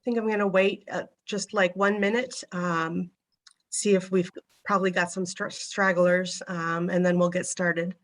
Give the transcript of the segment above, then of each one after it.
think I'm going to wait just like 1 minute, see if we've probably got some stragglers, and then we'll get started.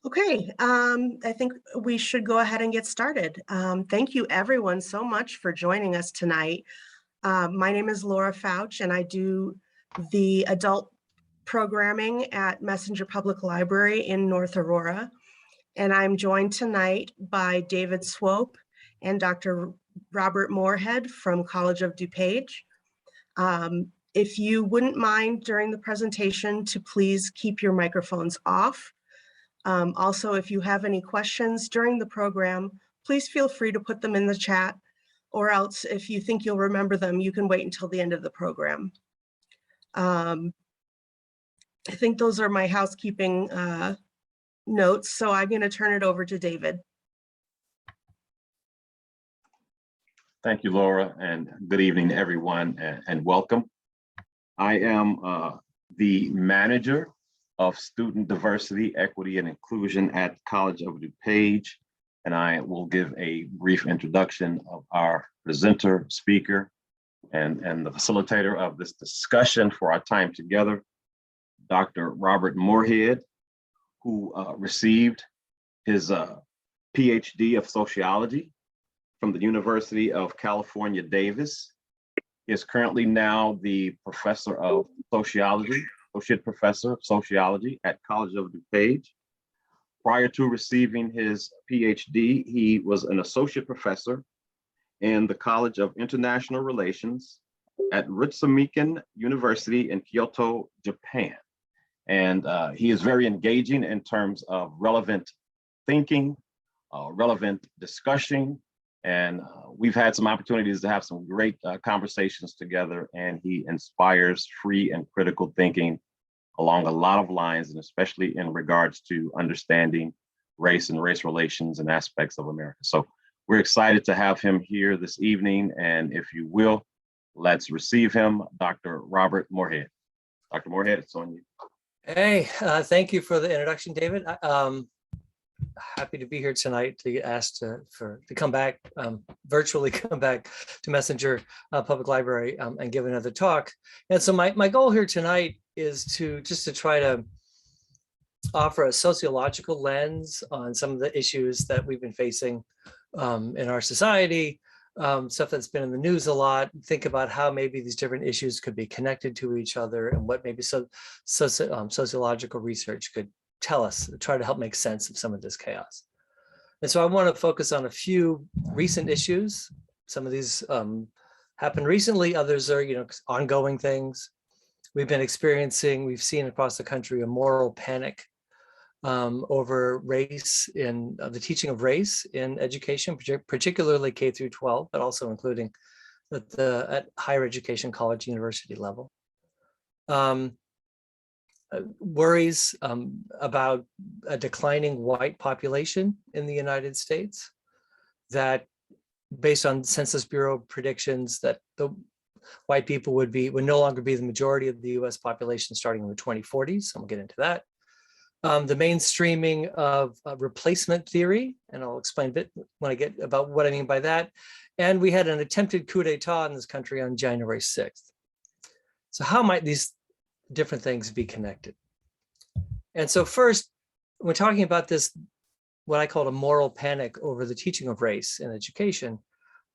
Okay, I think we should go ahead and get started. Thank you everyone so much for joining us tonight. My name is Laura Fouch and I do the adult programming at Messenger Public Library in North Aurora. And I'm joined tonight by David Swope and Dr. Robert Moorehead from College of DuPage. If you wouldn't mind during the presentation to please keep your microphones off. Also, if you have any questions during the program, please feel free to put them in the chat, or else if you think you'll remember them, you can wait until the end of the program. I think those are my housekeeping notes, so I'm going to turn it over to David. Thank you, Laura, and good evening, everyone, and welcome. I am the manager of Student Diversity, Equity, and Inclusion at College of DuPage, and I will give a brief introduction of our presenter, speaker, and the facilitator of this discussion for our time together, Dr. Robert Moorehead, who received his PhD of Sociology from the University of California, Davis. He is currently now the professor of sociology, associate professor of sociology at College of DuPage. Prior to receiving his PhD, he was an associate professor in the College of International Relations at Ritsumeikan University in Kyoto, Japan. And he is very engaging in terms of relevant thinking, relevant discussion, and we've had some opportunities to have some great conversations together, and he inspires free and critical thinking along a lot of lines, and especially in regards to understanding race and race relations and aspects of America. So we're excited to have him here this evening, and if you will, let's receive him, Dr. Robert Moorehead. Dr. Moorehead, it's on you. Hey, thank you for the introduction, David. Happy to be here tonight to get asked to come back, virtually come back to Messenger Public Library and give another talk. And so my goal here tonight is to try to offer a sociological lens on some of the issues that we've been facing in our society, stuff that's been in the news a lot, think about how maybe these different issues could be connected to each other and what maybe sociological research could tell us, try to help make sense of some of this chaos. And so I want to focus on a few recent issues. Some of these happened recently, others are ongoing things. We've been experiencing, we've seen across the country a moral panic over race in the teaching of race in education, particularly K through 12, but also including at higher education, college, university level. Worries about a declining white population in the United States, that based on Census Bureau predictions that the white people would no longer be the majority of the US population starting in the 2040s. So we'll get into that. The mainstreaming of replacement theory, and I'll explain a bit when I get about what I mean by that. And we had an attempted coup d'etat in this country on January 6th. So how might these different things be connected? And so first, we're talking about this, what I call a moral panic over the teaching of race in education.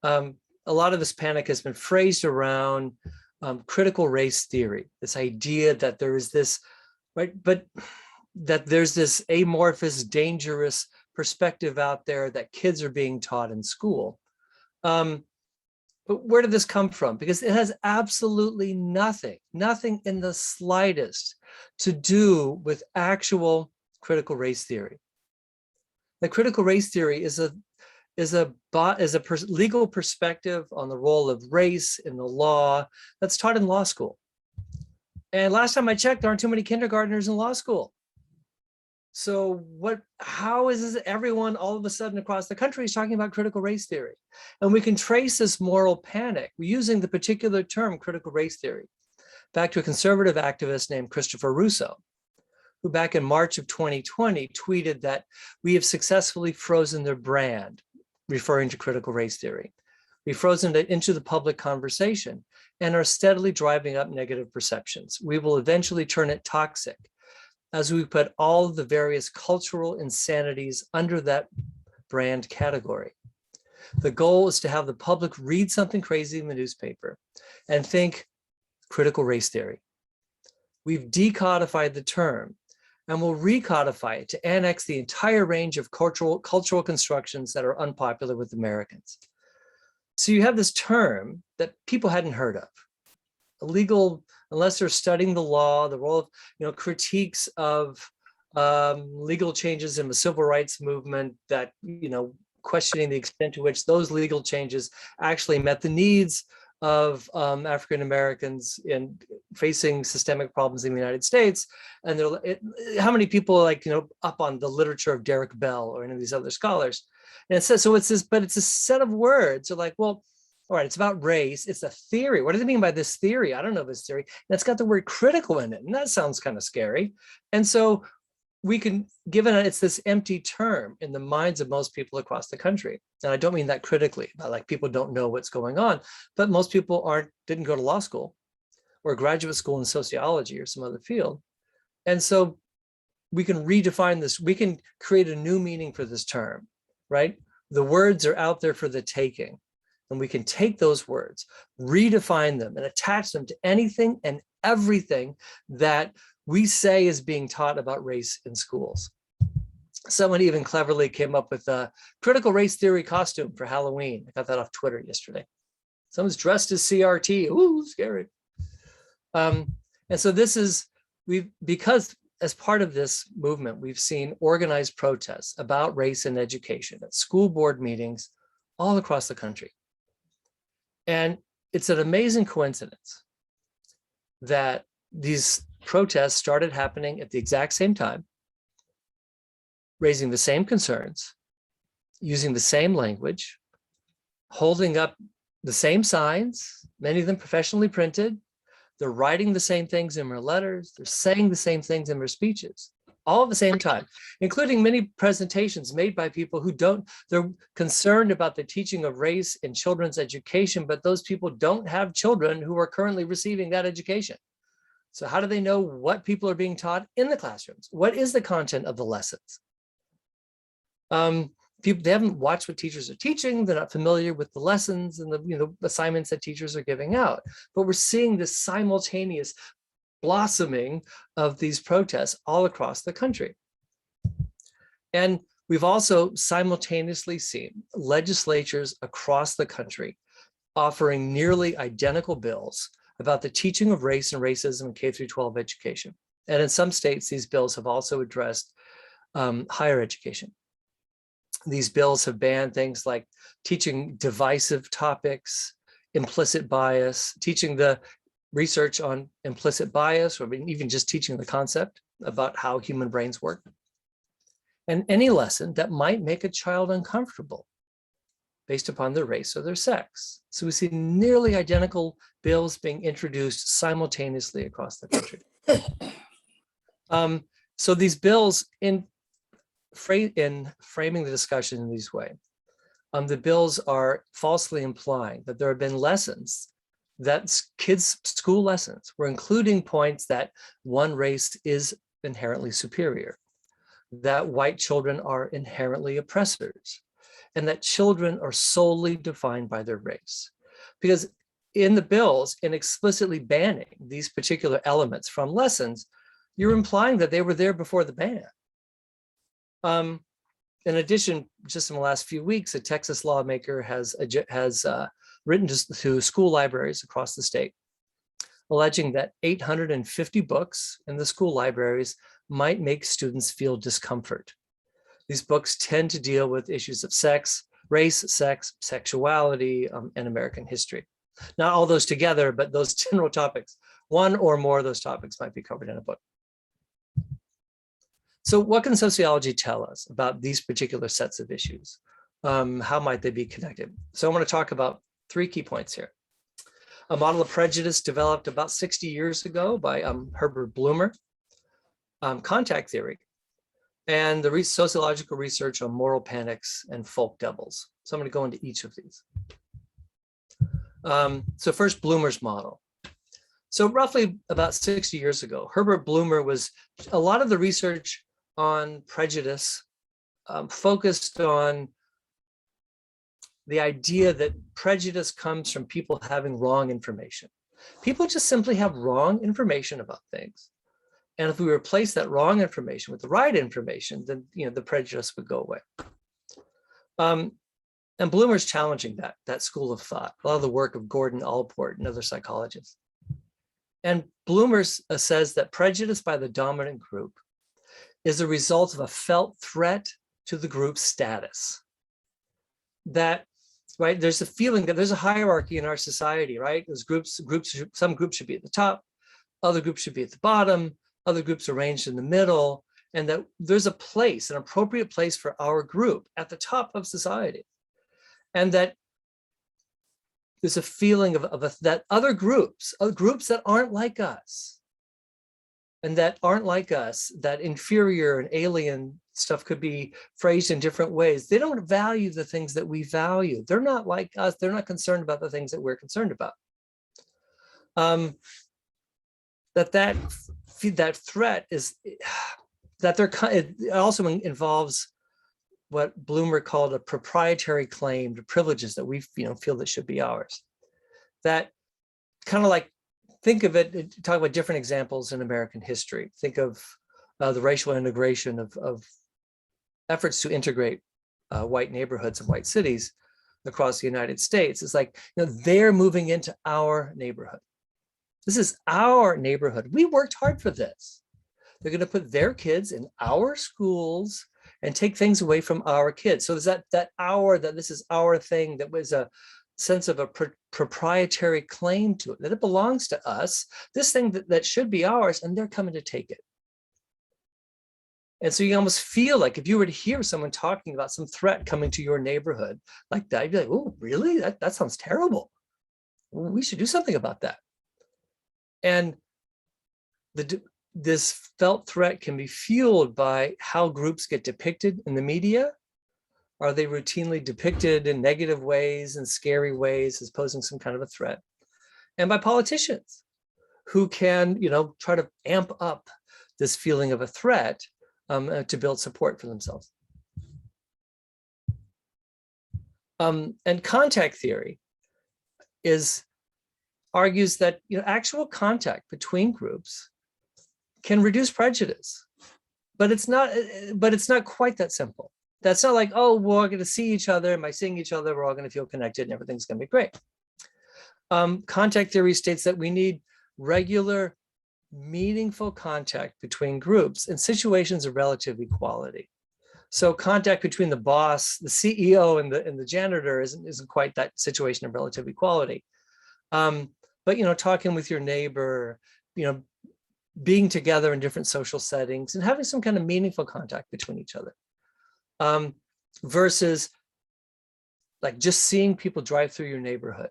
a lot of this panic has been phrased around critical race theory, this idea that there is this, right, but that there's this amorphous, dangerous perspective out there that kids are being taught in school. But where did this come from? Because it has absolutely nothing in the slightest to do with actual critical race theory. The critical race theory is a legal perspective on the role of race in the law that's taught in law school. And last time I checked, there aren't too many kindergartners in law school. So how is this everyone all of a sudden across the country is talking about critical race theory? And we can trace this moral panic using the particular term critical race theory back to a conservative activist named Christopher Russo, who back in March of 2020 tweeted that we have successfully frozen their brand, referring to critical race theory. We've frozen it into the public conversation and are steadily driving up negative perceptions. We will eventually turn it toxic as we put all of the various cultural insanities under that brand category. The goal is to have the public read something crazy in the newspaper and think critical race theory. We've decodified the term and we'll recodify it to annex the entire range of cultural constructions that are unpopular with Americans. So you have this term that people hadn't heard of, illegal, unless they're studying the law, the role of critiques of legal changes in the civil rights movement, that questioning the extent to which those legal changes actually met the needs of African Americans in facing systemic problems in the United States. And how many people are up on the literature of Derek Bell or any of these other scholars? And it says, so it's this, but it's a set of words. So well, all right, it's about race. It's a theory. What does it mean by this theory? I don't know this theory. And it's got the word critical in it. And that sounds kind of scary. And so we can, given it's this empty term in the minds of most people across the country. And I don't mean that critically, like people don't know what's going on, but most people didn't go to law school or graduate school in sociology or some other field. And so we can redefine this. We can create a new meaning for this term, right? The words are out there for the taking. And we can take those words, redefine them, and attach them to anything and everything that we say is being taught about race in schools. Someone even cleverly came up with a critical race theory costume for Halloween. I got that off Twitter yesterday. Someone's dressed as CRT. Ooh, scary. And so this is, because as part of this movement, we've seen organized protests about race in education at school board meetings all across the country. And it's an amazing coincidence that these protests started happening at the exact same time, raising the same concerns, using the same language, holding up the same signs, many of them professionally printed. They're writing the same things in their letters. They're saying the same things in their speeches, all at the same time, including many presentations made by people who they're concerned about the teaching of race in children's education, but those people don't have children who are currently receiving that education. So how do they know what people are being taught in the classrooms? What is the content of the lessons? They haven't watched what teachers are teaching. They're not familiar with the lessons and the assignments that teachers are giving out. But we're seeing this simultaneous blossoming of these protests all across the country. And we've also simultaneously seen legislatures across the country offering nearly identical bills about the teaching of race and racism in K-12 education. And in some states, these bills have also addressed higher education. These bills have banned things like teaching divisive topics, implicit bias, teaching the research on implicit bias, or even just teaching the concept about how human brains work. And any lesson that might make a child uncomfortable based upon their race or their sex. So we see nearly identical bills being introduced simultaneously across the country. So these bills, in framing the discussion in this way, the bills are falsely implying that there have been lessons, that kids' school lessons were including points that one race is inherently superior, that white children are inherently oppressors, and that children are solely defined by their race. Because in the bills, in explicitly banning these particular elements from lessons, you're implying that they were there before the ban. In addition, just in the last few weeks, a Texas lawmaker has written to school libraries across the state, alleging that 850 books in the school libraries might make students feel discomfort. These books tend to deal with issues of sex, race, sex, sexuality, and American history. Not all those together, but those general topics. One or more of those topics might be covered in a book. So what can sociology tell us about these particular sets of issues? How might they be connected? So I want to talk about 3 key points here. A model of prejudice developed about 60 years ago by Herbert Blumer, contact theory, and the sociological research on moral panics and folk devils. So I'm going to go into each of these. So first, Blumer's model. So roughly about 60 years ago, Herbert Blumer was, a lot of the research on prejudice focused on the idea that prejudice comes from people having wrong information. People just simply have wrong information about things. And if we replace that wrong information with the right information, then the prejudice would go away. And Blumer's challenging that school of thought, a lot of the work of Gordon Allport and other psychologists. And Blumer says that prejudice by the dominant group is a result of a felt threat to the group's status. That, right, there's a feeling that there's a hierarchy in our society, right? There's some groups should be at the top, other groups should be at the bottom, other groups arranged in the middle, and that there's a place, an appropriate place for our group at the top of society. And that there's a feeling that other groups that aren't like us, and that aren't like us, that inferior and alien stuff could be phrased in different ways. They don't value the things that we value. They're not like us. They're not concerned about the things that we're concerned about. That threat is that it also involves what Blumer called a proprietary claim to privileges that we feel that should be ours. That kind of like, think of it, talk about different examples in American history. Think of the racial integration of efforts to integrate white neighborhoods and white cities across the United States. It's like, they're moving into our neighborhood. This is our neighborhood. We worked hard for this. They're going to put their kids in our schools and take things away from our kids. So there's that this is our thing, that was a sense of a proprietary claim to it, that it belongs to us, this thing that should be ours, and they're coming to take it. And so you almost feel like if you were to hear someone talking about some threat coming to your neighborhood like that, you'd be like, oh, really? That sounds terrible. We should do something about that. And this felt threat can be fueled by how groups get depicted in the media. Are they routinely depicted in negative ways and scary ways as posing some kind of a threat? And by politicians who can, try to amp up this feeling of a threat to build support for themselves. And contact theory argues that actual contact between groups can reduce prejudice, but it's not quite that simple. That's not like, oh, we're all going to see each other, and by seeing each other, we're all going to feel connected and everything's going to be great. Contact theory states that we need regular, meaningful contact between groups in situations of relative equality. So contact between the boss, the CEO, and the janitor isn't quite that situation of relative equality. But talking with your neighbor, being together in different social settings and having some kind of meaningful contact between each other. Versus like just seeing people drive through your neighborhood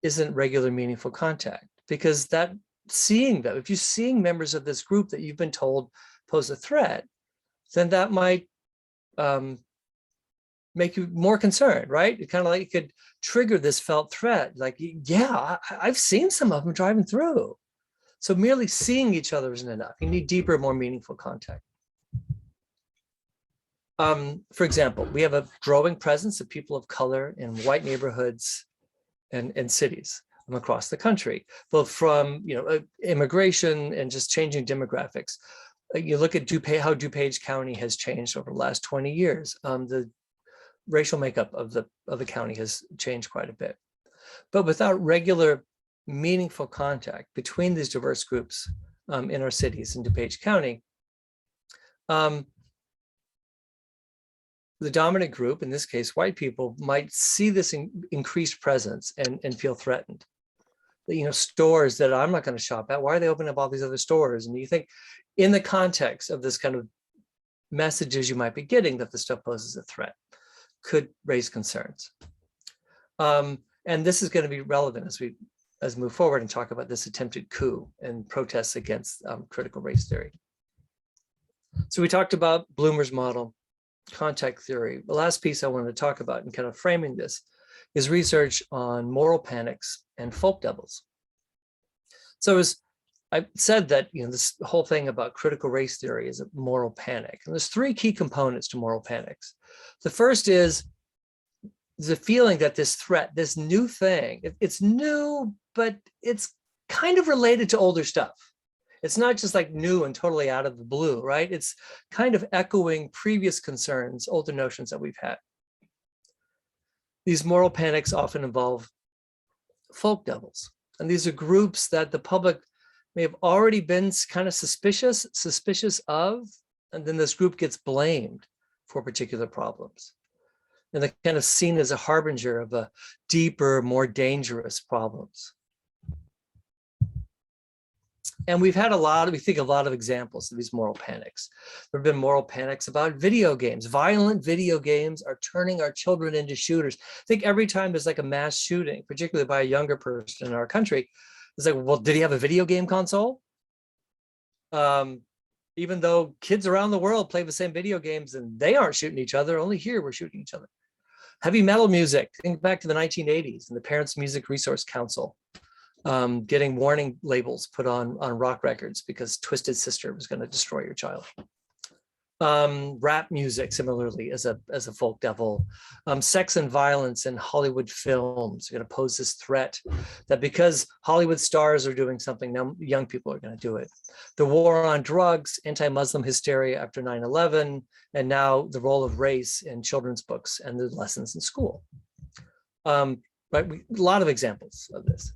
isn't regular meaningful contact, because that seeing them, if you're seeing members of this group that you've been told pose a threat, then that might make you more concerned, right? It kind of like it could trigger this felt threat. Like, yeah, I've seen some of them driving through. So merely seeing each other isn't enough. You need deeper, more meaningful contact. For example, we have a growing presence of people of color in white neighborhoods and cities across the country, both from immigration and just changing demographics. You look at DuPage, how DuPage County has changed over the last 20 years. The racial makeup of the county has changed quite a bit. But without regular, meaningful contact between these diverse groups in our cities in DuPage County, the dominant group, in this case, white people, might see this increased presence and feel threatened. Stores that I'm not going to shop at, why are they opening up all these other stores? And you think in the context of this kind of messages you might be getting that the stuff poses a threat could raise concerns. And this is going to be relevant as we move forward and talk about this attempted coup and protests against critical race theory. So we talked about Bloomer's model, contact theory. The last piece I wanted to talk about in kind of framing this is research on moral panics and folk devils. So as I said that this whole thing about critical race theory is a moral panic. And there's three key components to moral panics. The first is the feeling that this threat, this new thing, it's new, but it's kind of related to older stuff. It's not just like new and totally out of the blue, right? It's kind of echoing previous concerns, older notions that we've had. These moral panics often involve folk devils. And these are groups that the public may have already been kind of suspicious of, and then this group gets blamed for particular problems. And they're kind of seen as a harbinger of a deeper, more dangerous problems. And we've had a lot of examples of these moral panics. There have been moral panics about video games. Violent video games are turning our children into shooters. I think every time there's like a mass shooting, particularly by a younger person in our country, it's like, well, did he have a video game console? Even though kids around the world play the same video games and they aren't shooting each other, only here we're shooting each other. Heavy metal music, think back to the 1980s and the Parents Music Resource Council. Getting warning labels put on rock records because Twisted Sister was going to destroy your child. Rap music, similarly, as a folk devil. Sex and violence in Hollywood films are going to pose this threat that because Hollywood stars are doing something, now young people are going to do it. The war on drugs, anti-Muslim hysteria after 9/11, and now the role of race in children's books and the lessons in school. Right, a lot of examples of this.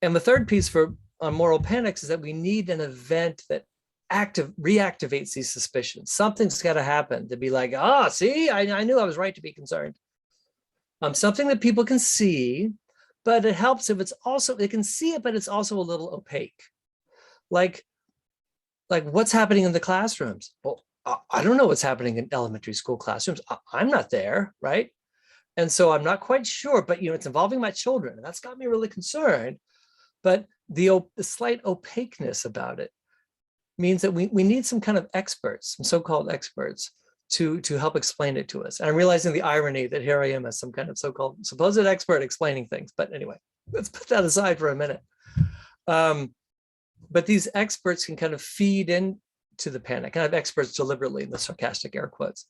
And the third piece on moral panics is that we need an event that reactivates these suspicions. Something's got to happen to be like, see, I knew I was right to be concerned. Something that people can see, but it helps if they can see it, but it's also a little opaque. Like what's happening in the classrooms? Well, I don't know what's happening in elementary school classrooms. I'm not there, right? And so I'm not quite sure, but it's involving my children, and that's got me really concerned. But the slight opaqueness about it means that we need some kind of experts, some so-called experts, to help explain it to us. And I'm realizing the irony that here I am as some kind of so-called supposed expert explaining things. But anyway, let's put that aside for a minute. But these experts can kind of feed into the panic. And I have experts deliberately in the sarcastic air quotes,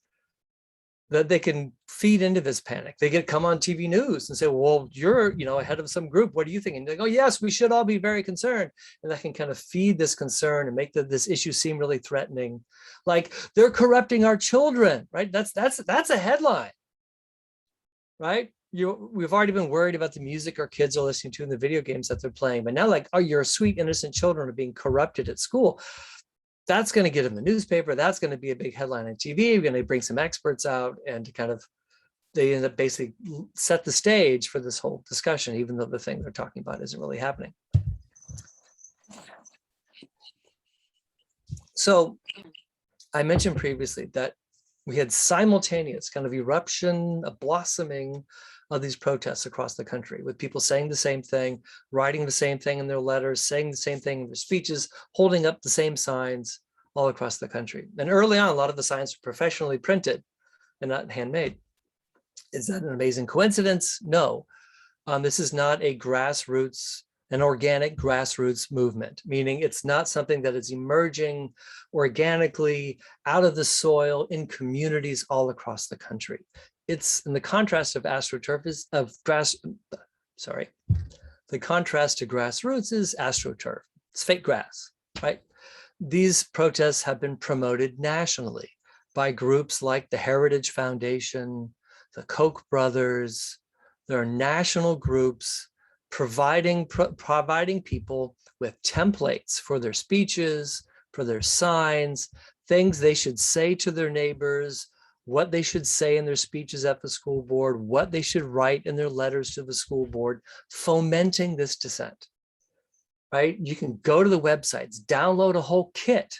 that they can feed into this panic. They come on TV news and say, well, you're ahead of some group. What do you think? And they go, yes, we should all be very concerned. And that can kind of feed this concern and make this issue seem really threatening. Like they're corrupting our children, right? That's a headline, right? We've already been worried about the music our kids are listening to and the video games that they're playing. But now like, your sweet, innocent children are being corrupted at school. That's going to get in the newspaper. That's going to be a big headline on TV. We're going to bring some experts out and they end up basically set the stage for this whole discussion, even though the thing they're talking about isn't really happening. So I mentioned previously that we had simultaneous kind of eruption, a blossoming of these protests across the country, with people saying the same thing, writing the same thing in their letters, saying the same thing in their speeches, holding up the same signs all across the country. And early on, a lot of the signs were professionally printed and not handmade. Is that an amazing coincidence? No. This is not a grassroots an organic grassroots movement, meaning it's not something that is emerging organically out of the soil in communities all across the country. It's in the contrast of AstroTurf is the contrast to grassroots is AstroTurf. It's fake grass, right? These protests have been promoted nationally by groups like the Heritage Foundation, the Koch brothers. There are national groups providing people with templates for their speeches, for their signs, things they should say to their neighbors, what they should say in their speeches at the school board, what they should write in their letters to the school board, fomenting this dissent, right? You can go to the websites, download a whole kit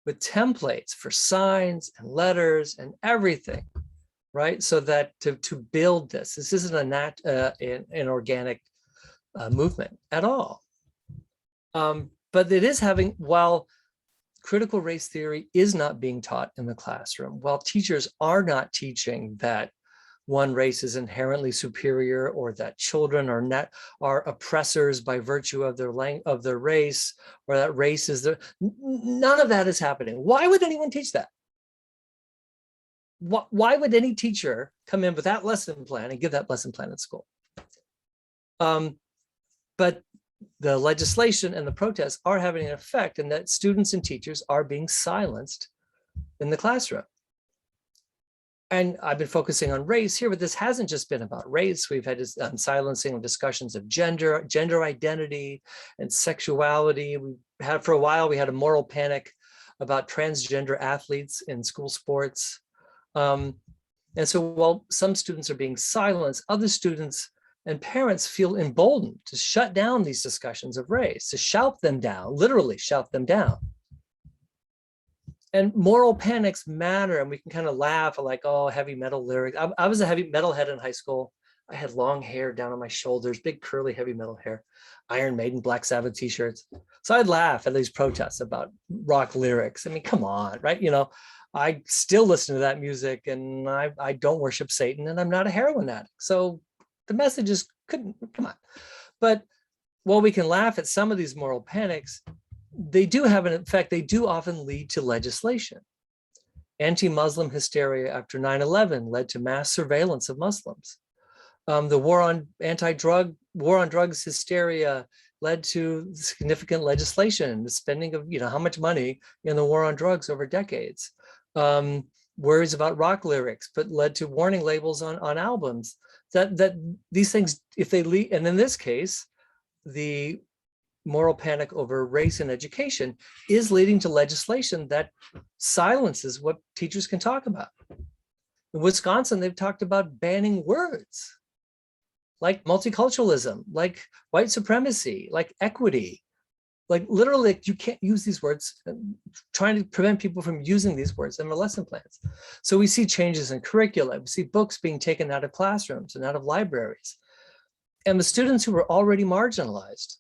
with templates for signs and letters and everything, right? So that to build this isn't an organic movement at all. But it is having, while critical race theory is not being taught in the classroom, while teachers are not teaching that one race is inherently superior or that children are oppressors by virtue of their race, or that race is none of that is happening. Why would anyone teach that? Why would any teacher come in with that lesson plan and give that lesson plan at school? But the legislation and the protests are having an effect, in that students and teachers are being silenced in the classroom. And I've been focusing on race here, but this hasn't just been about race. We've had silencing of discussions of gender identity and sexuality. We had, for a while, we had a moral panic about transgender athletes in school sports. And so while some students are being silenced, other students and parents feel emboldened to shut down these discussions of race, to shout them down, literally shout them down. And moral panics matter, and we can kind of laugh at, like, oh, heavy metal lyrics. I was a heavy metal head in high school. I had long hair down on my shoulders, big curly heavy metal hair, Iron Maiden, Black Sabbath t-shirts. So I'd laugh at these protests about rock lyrics. I mean, come on, right? You know, I still listen to that music, and I don't worship Satan, and I'm not a heroin addict. So the messages couldn't, come on. But while we can laugh at some of these moral panics, they do have an effect. They do often lead to legislation. Anti-Muslim hysteria after 9/11 led to mass surveillance of Muslims. The war on drugs hysteria led to significant legislation, the spending of, how much money in the war on drugs over decades. Worries about rock lyrics, but led to warning labels on albums. That these things, if they lead, and in this case, the moral panic over race and education is leading to legislation that silences what teachers can talk about. In Wisconsin, they've talked about banning words like multiculturalism, like white supremacy, like equity. Like, literally, you can't use these words, trying to prevent people from using these words in their lesson plans. So we see changes in curricula. We see books being taken out of classrooms and out of libraries. And the students who were already marginalized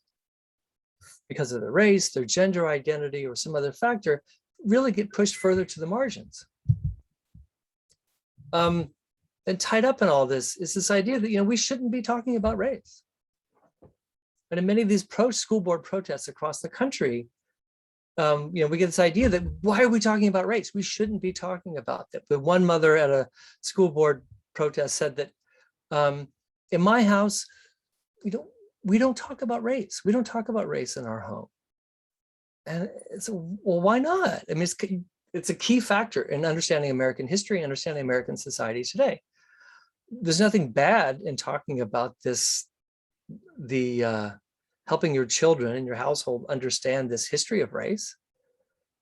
because of their race, their gender identity, or some other factor, really get pushed further to the margins. And tied up in all this is this idea that, we shouldn't be talking about race. And in many of these school board protests across the country, we get this idea that, why are we talking about race? We shouldn't be talking about that. But one mother at a school board protest said that in my house, we don't talk about race. We don't talk about race in our home. And so, well, why not? I mean, it's a key factor in understanding American history, understanding American society today. There's nothing bad in talking about this, helping your children in your household understand this history of race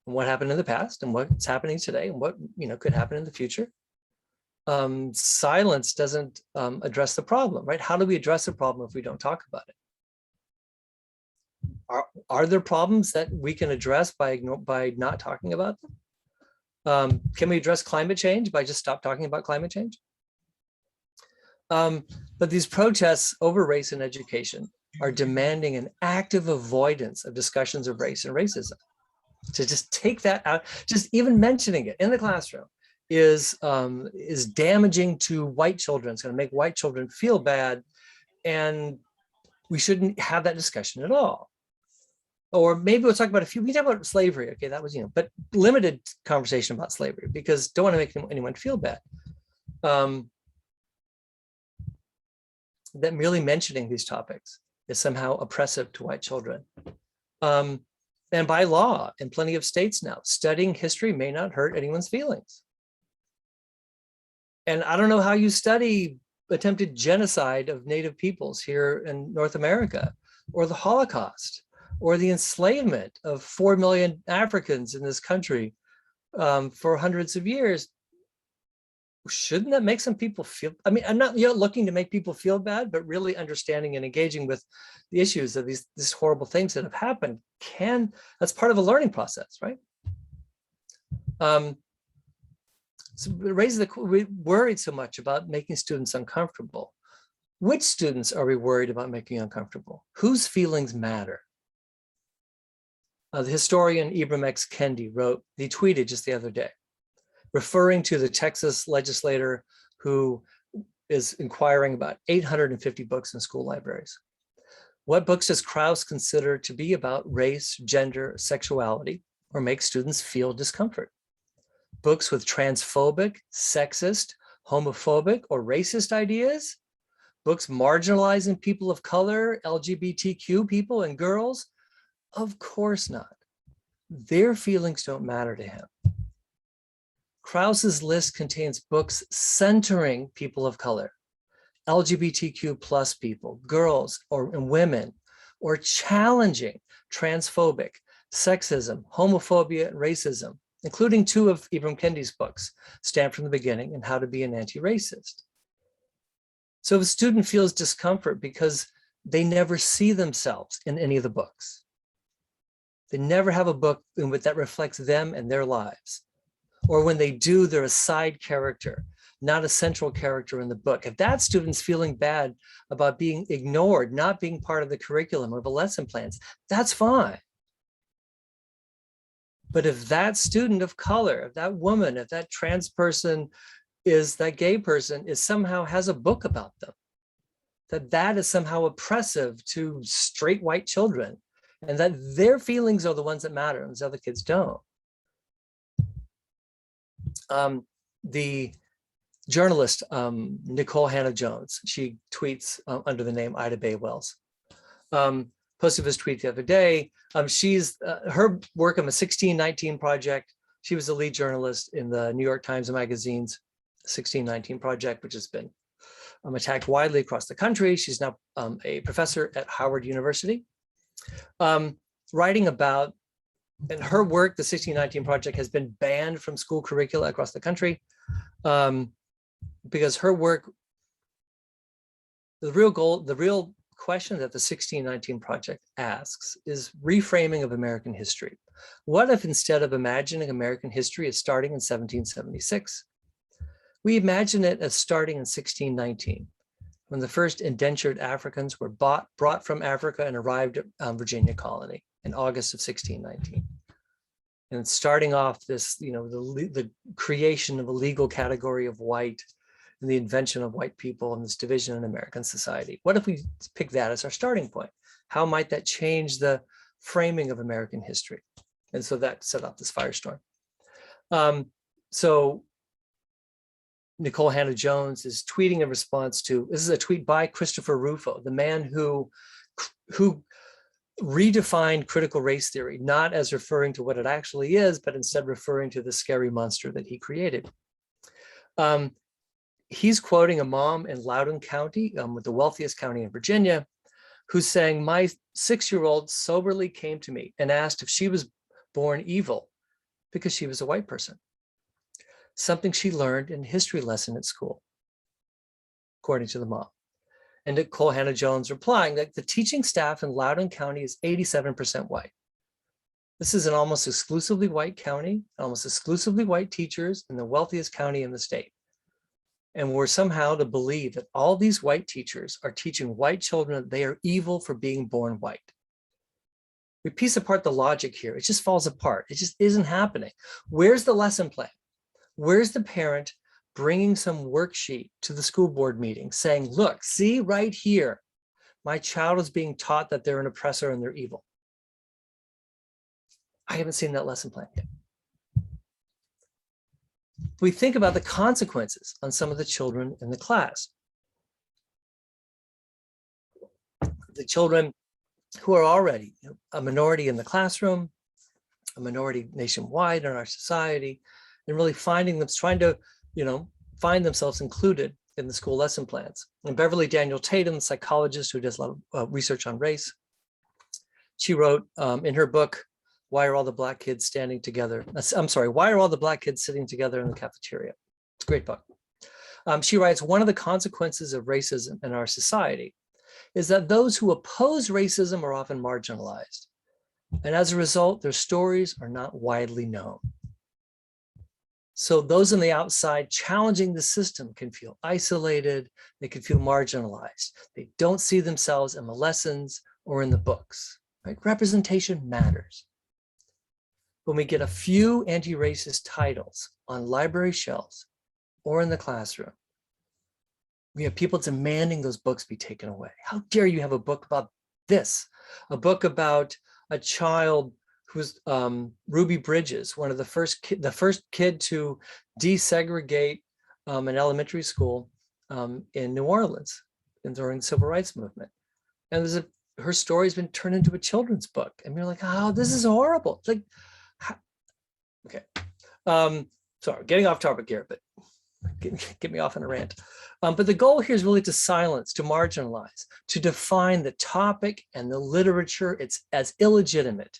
and what happened in the past and what's happening today and what could happen in the future. Silence doesn't address the problem, right? How do we address a problem if we don't talk about it? Are there problems that we can address by not talking about them? Can we address climate change by just stop talking about climate change? But these protests over race and education are demanding an active avoidance of discussions of race and racism. To just take that out, just even mentioning it in the classroom is damaging to white children. It's going to make white children feel bad, and we shouldn't have that discussion at all. Or maybe we'll talk about we talk about slavery. Okay, that was, but limited conversation about slavery because don't want to make anyone feel bad. That merely mentioning these topics is somehow oppressive to white children. And by law, in plenty of states now, studying history may not hurt anyone's feelings. And I don't know how you study attempted genocide of Native peoples here in North America, or the Holocaust, or the enslavement of 4 million Africans in this country for hundreds of years. Shouldn't that make some people feel, I mean, I'm not looking to make people feel bad, but really understanding and engaging with the issues of these horrible things that have happened that's part of a learning process, right? So we're worried so much about making students uncomfortable. Which students are we worried about making uncomfortable? Whose feelings matter? The historian Ibram X. Kendi he tweeted just the other day, referring to the Texas legislator who is inquiring about 850 books in school libraries. What books does Krauss consider to be about race, gender, sexuality, or make students feel discomfort? Books with transphobic, sexist, homophobic, or racist ideas? Books marginalizing people of color, LGBTQ people, and girls? Of course not. Their feelings don't matter to him. Krauss's list contains books centering people of color, LGBTQ plus people, girls and women, or challenging transphobic, sexism, homophobia, and racism, including 2 of Ibram Kendi's books, Stand from the Beginning and How to Be an Anti-Racist. So if a student feels discomfort because they never see themselves in any of the books, they never have a book that reflects them and their lives, or when they do, they're a side character, not a central character in the book. If that student's feeling bad about being ignored, not being part of the curriculum or the lesson plans, that's fine. But if that student of color, if that woman, if that trans person, that gay person somehow has a book about them, that is somehow oppressive to straight white children, and that their feelings are the ones that matter and those other kids don't. The journalist, Nicole Hannah-Jones, she tweets under the name Ida Bay Wells, posted this tweet the other day. She's her work on the 1619 Project. She was the lead journalist in the New York Times Magazine's 1619 Project, which has been attacked widely across the country. She's now a professor at Howard University, writing about, and her work, the 1619 Project, has been banned from school curricula across the country because her work, the real question that the 1619 Project asks is reframing of American history. What if instead of imagining American history as starting in 1776, we imagine it as starting in 1619, when the first indentured Africans were brought from Africa and arrived at Virginia colony in August of 1619. And starting off this, the creation of a legal category of white and the invention of white people and this division in American society. What if we pick that as our starting point? How might that change the framing of American history? And so that set off this firestorm. So Nicole Hannah-Jones is tweeting in response to, this is a tweet by Christopher Rufo, the man who redefined critical race theory, not as referring to what it actually is, but instead referring to the scary monster that he created. He's quoting a mom in Loudoun County, with the wealthiest county in Virginia, who's saying, my 6-year-old soberly came to me and asked if she was born evil because she was a white person. Something she learned in a history lesson at school, according to the mom. And Nicole Hannah-Jones replying that the teaching staff in Loudoun County is 87% white. This is an almost exclusively white county, almost exclusively white teachers in the wealthiest county in the state. And we're somehow to believe that all these white teachers are teaching white children that they are evil for being born white. We piece apart the logic here. It just falls apart. It just isn't happening. Where's the lesson plan? Where's the parent bringing some worksheet to the school board meeting saying, look, see right here, my child is being taught that they're an oppressor and they're evil. I haven't seen that lesson plan yet. We think about the consequences on some of the children in the class. The children who are already a minority in the classroom, a minority nationwide in our society, and really trying to, find themselves included in the school lesson plans. And Beverly Daniel Tatum, the psychologist who does a lot of research on race, she wrote in her book, Why Are All the Black Kids Standing Together? I'm sorry, Why Are All the Black Kids Sitting Together in the Cafeteria? It's a great book. She writes, one of the consequences of racism in our society is that those who oppose racism are often marginalized. And as a result, their stories are not widely known. So those on the outside challenging the system can feel isolated, they can feel marginalized. They don't see themselves in the lessons or in the books, right? Representation matters. When we get a few anti-racist titles on library shelves or in the classroom, we have people demanding those books be taken away. How dare you have a book about this? A book about a child who's Ruby Bridges, one of the first kid to desegregate an elementary school in New Orleans and during the Civil Rights Movement. And her story's been turned into a children's book. And you're like, oh, this is horrible. It's like, okay. Sorry, getting off topic here, but get me off on a rant. But the goal here is really to silence, to marginalize, to define the topic and the literature. It's as illegitimate.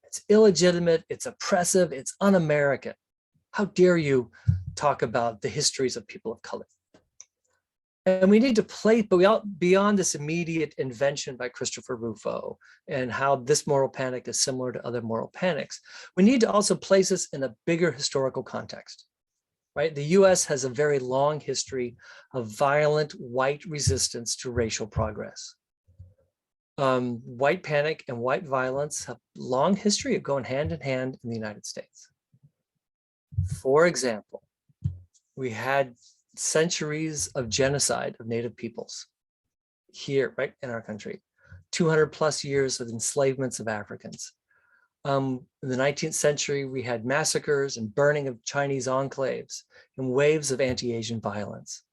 It's illegitimate, it's oppressive, it's un-American. How dare you talk about the histories of people of color? And we need to play beyond this immediate invention by Christopher Rufo and how this moral panic is similar to other moral panics. We need to also place this in a bigger historical context, right? The US has a very long history of violent white resistance to racial progress. White panic and white violence have a long history of going hand in hand in the United States. For example, we had centuries of genocide of Native peoples here, right in our country, 200 plus years of enslavements of Africans. In the 19th century, we had massacres and burning of Chinese enclaves and waves of anti-Asian violence.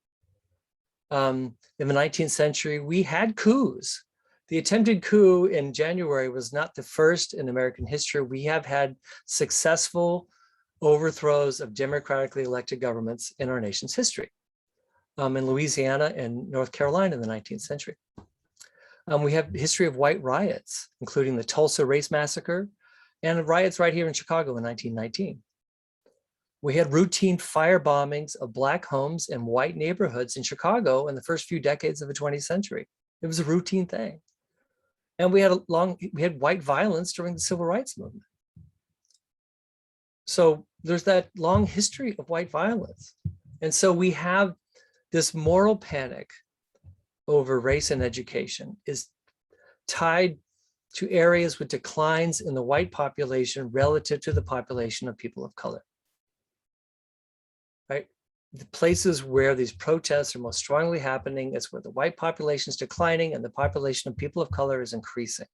In the 19th century, we had coups. The attempted coup in January was not the first in American history. We have had successful overthrows of democratically elected governments in our nation's history. In Louisiana and North Carolina in the 19th century. We have a history of white riots, including the Tulsa Race Massacre and riots right here in Chicago in 1919. We had routine fire bombings of Black homes in white neighborhoods in Chicago in the first few decades of the 20th century. It was a routine thing. And we had white violence during the Civil Rights Movement. So there's that long history of white violence. And so we have this moral panic over race and education is tied to areas with declines in the white population relative to the population of people of color, right? The places where these protests are most strongly happening is where the white population is declining and the population of people of color is increasing.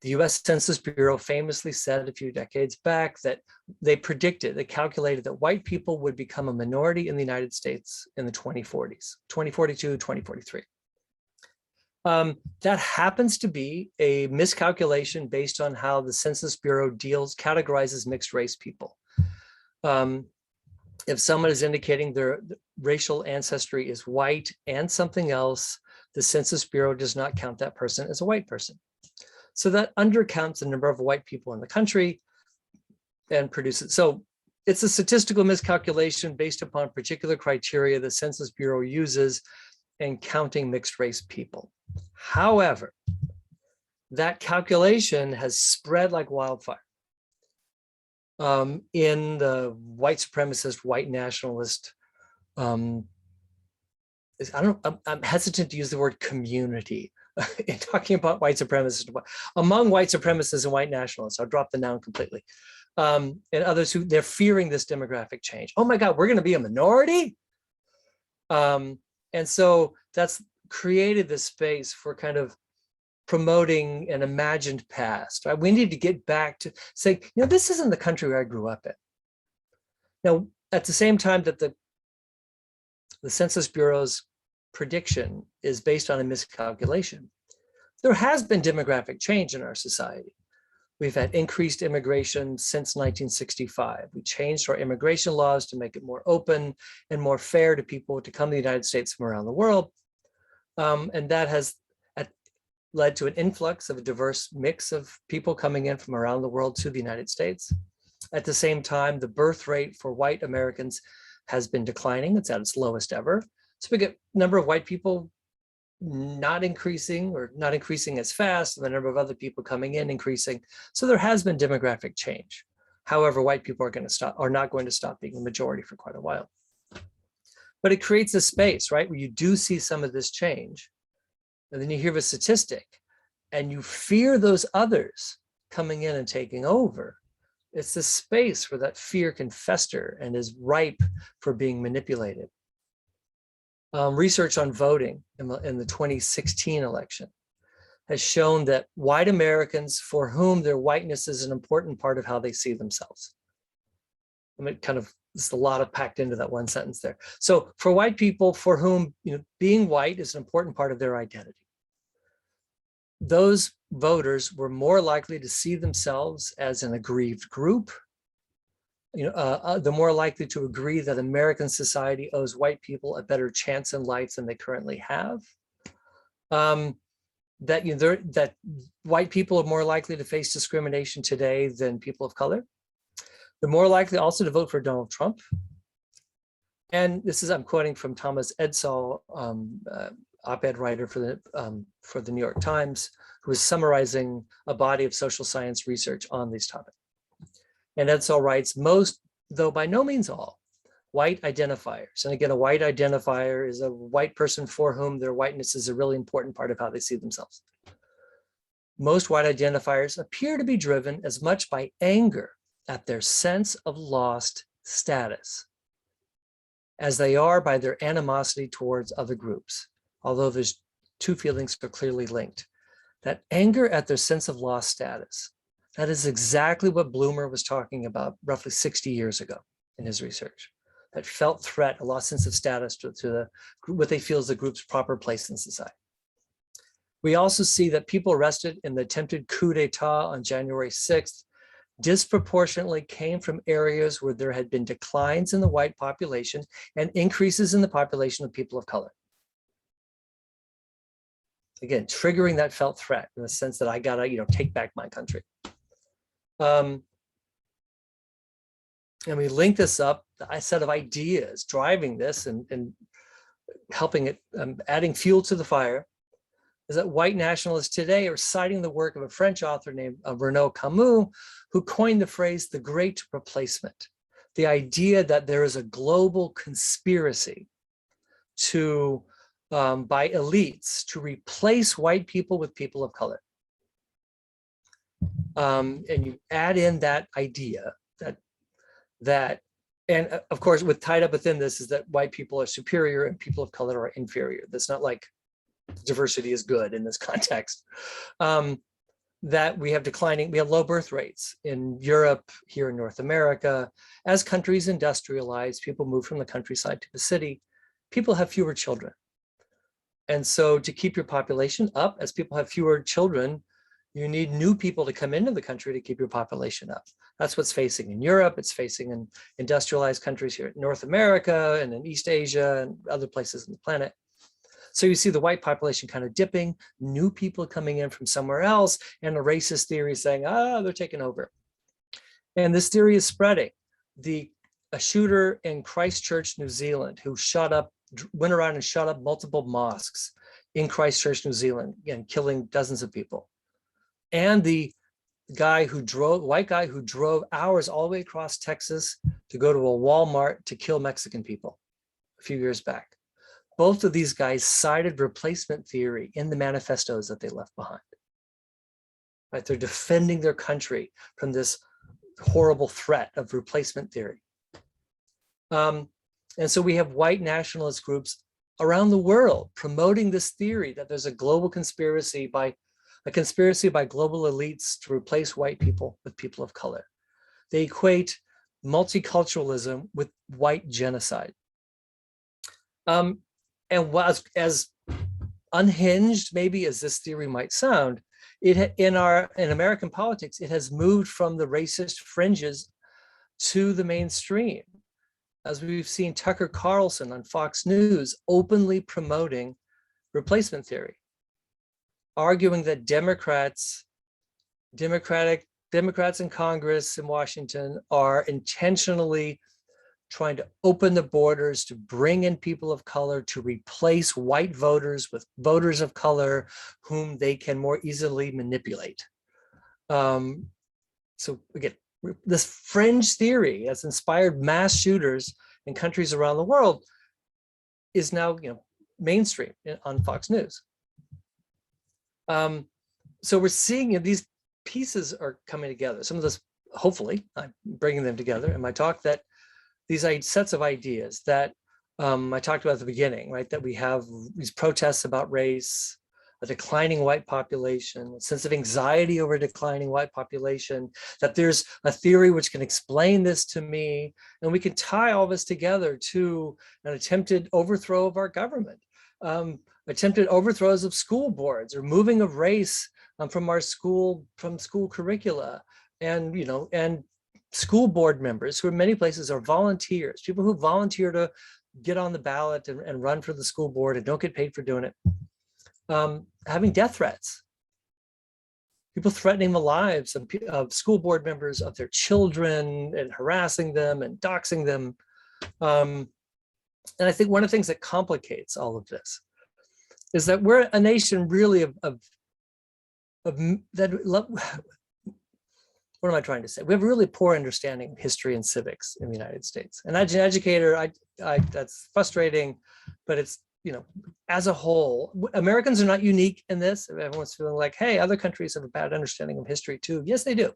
The US Census Bureau famously said a few decades back that they calculated that white people would become a minority in the United States in the 2040s, 2042, 2043. That happens to be a miscalculation based on how the Census Bureau categorizes mixed race people. If someone is indicating their racial ancestry is white and something else, the Census Bureau does not count that person as a white person. So that undercounts the number of white people in the country and produces. So it's a statistical miscalculation based upon particular criteria the Census Bureau uses in counting mixed race people. However, that calculation has spread like wildfire. In the white supremacist, white nationalist, I'm hesitant to use the word community in talking about white supremacists, among white supremacists and white nationalists. I'll drop the noun completely. And others who they're fearing this demographic change. Oh my God, we're going to be a minority. And so that's created this space for kind of promoting an imagined past. Right? We need to get back to saying, this isn't the country where I grew up in. Now, at the same time that the Census Bureau's prediction is based on a miscalculation, there has been demographic change in our society. We've had increased immigration since 1965. We changed our immigration laws to make it more open and more fair to people to come to the United States from around the world. And that has led to an influx of a diverse mix of people coming in from around the world to the United States. At the same time, the birth rate for white Americans has been declining. It's at its lowest ever. So we get a number of white people not increasing or not increasing as fast, and the number of other people coming in increasing. So there has been demographic change. However, white people are not going to stop being the majority for quite a while. But it creates a space, right, where you do see some of this change. And then you hear the statistic and you fear those others coming in and taking over. It's this space where that fear can fester and is ripe for being manipulated. Research on voting in the 2016 election has shown that white Americans for whom their whiteness is an important part of how they see themselves. I mean, there's a lot of packed into that one sentence there. So for white people for whom being white is an important part of their identity, those voters were more likely to see themselves as an aggrieved group. They're more likely to agree that American society owes white people a better chance in life than they currently have. That white people are more likely to face discrimination today than people of color. They're more likely also to vote for Donald Trump. And this is, I'm quoting from Thomas Edsall, op-ed writer for the New York Times, who is summarizing a body of social science research on these topics. And Edsall writes, most, though by no means all, white identifiers, and again, a white identifier is a white person for whom their whiteness is a really important part of how they see themselves. Most white identifiers appear to be driven as much by anger at their sense of lost status as they are by their animosity towards other groups, although there's two feelings that are clearly linked. That anger at their sense of lost status, that is exactly what Bloomer was talking about roughly 60 years ago in his research. That felt threat, a lost sense of status to what they feel is the group's proper place in society. We also see that people arrested in the attempted coup d'etat on January 6th disproportionately came from areas where there had been declines in the white population and increases in the population of people of color. Again, triggering that felt threat in the sense that I gotta, take back my country. And we link this up, a set of ideas driving this and helping it, adding fuel to the fire, is that white nationalists today are citing the work of a French author named Renaud Camus, who coined the phrase the Great Replacement, the idea that there is a global conspiracy by elites to replace white people with people of color. And you add in that idea and of course, tied up within this is that white people are superior and people of color are inferior. That's not like diversity is good in this context. That we have low birth rates in Europe, here in North America. As countries industrialize, people move from the countryside to the city, people have fewer children. And so to keep your population up, as people have fewer children, you need new people to come into the country to keep your population up. That's what's facing in Europe. It's facing in industrialized countries here in North America and in East Asia and other places on the planet. So you see the white population kind of dipping, new people coming in from somewhere else, and a racist theory saying, they're taking over. And this theory is spreading. A shooter in Christchurch, New Zealand, who went around and shot up multiple mosques in Christchurch, New Zealand, again, killing dozens of people. And the white guy who drove hours all the way across Texas to go to a Walmart to kill Mexican people a few years back. Both of these guys cited replacement theory in the manifestos that they left behind. Right? They're defending their country from this horrible threat of replacement theory. And so we have white nationalist groups around the world promoting this theory that there's a global conspiracy by global elites to replace white people with people of color. They equate multiculturalism with white genocide. And as unhinged maybe as this theory might sound, in American politics, it has moved from the racist fringes to the mainstream, as we've seen Tucker Carlson on Fox News openly promoting replacement theory, arguing that Democrats in Congress in Washington are intentionally trying to open the borders to bring in people of color to replace white voters with voters of color whom they can more easily manipulate. So again, this fringe theory that's inspired mass shooters in countries around the world is now, mainstream on Fox News. So we're seeing these pieces are coming together. Some of this, hopefully, I'm bringing them together in my talk, that these sets of ideas that I talked about at the beginning, right? That we have these protests about race, a declining white population, a sense of anxiety over a declining white population, that there's a theory which can explain this to me, and we can tie all this together to an attempted overthrow of our government, attempted overthrows of school boards, removing of race from school curricula, and school board members who in many places are volunteers, people who volunteer to get on the ballot and run for the school board and don't get paid for doing it. Having death threats, people threatening the lives of school board members, of their children, and harassing them and doxing them. And I think one of the things that complicates all of this is that we're a nation really what am I trying to say? We have a really poor understanding of history and civics in the United States. And as an educator, that's frustrating, but it's, as a whole, Americans are not unique in this. Everyone's feeling like, hey, other countries have a bad understanding of history too. Yes, they do.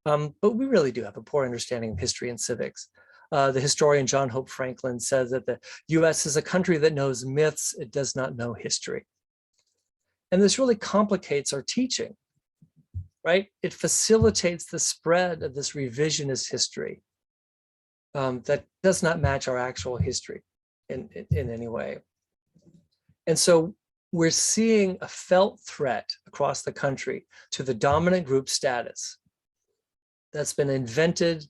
But we really do have a poor understanding of history and civics. The historian John Hope Franklin says that the US is a country that knows myths, it does not know history. And this really complicates our teaching, right? It facilitates the spread of this revisionist history that does not match our actual history in any way. And so we're seeing a felt threat across the country to the dominant group status that's been invented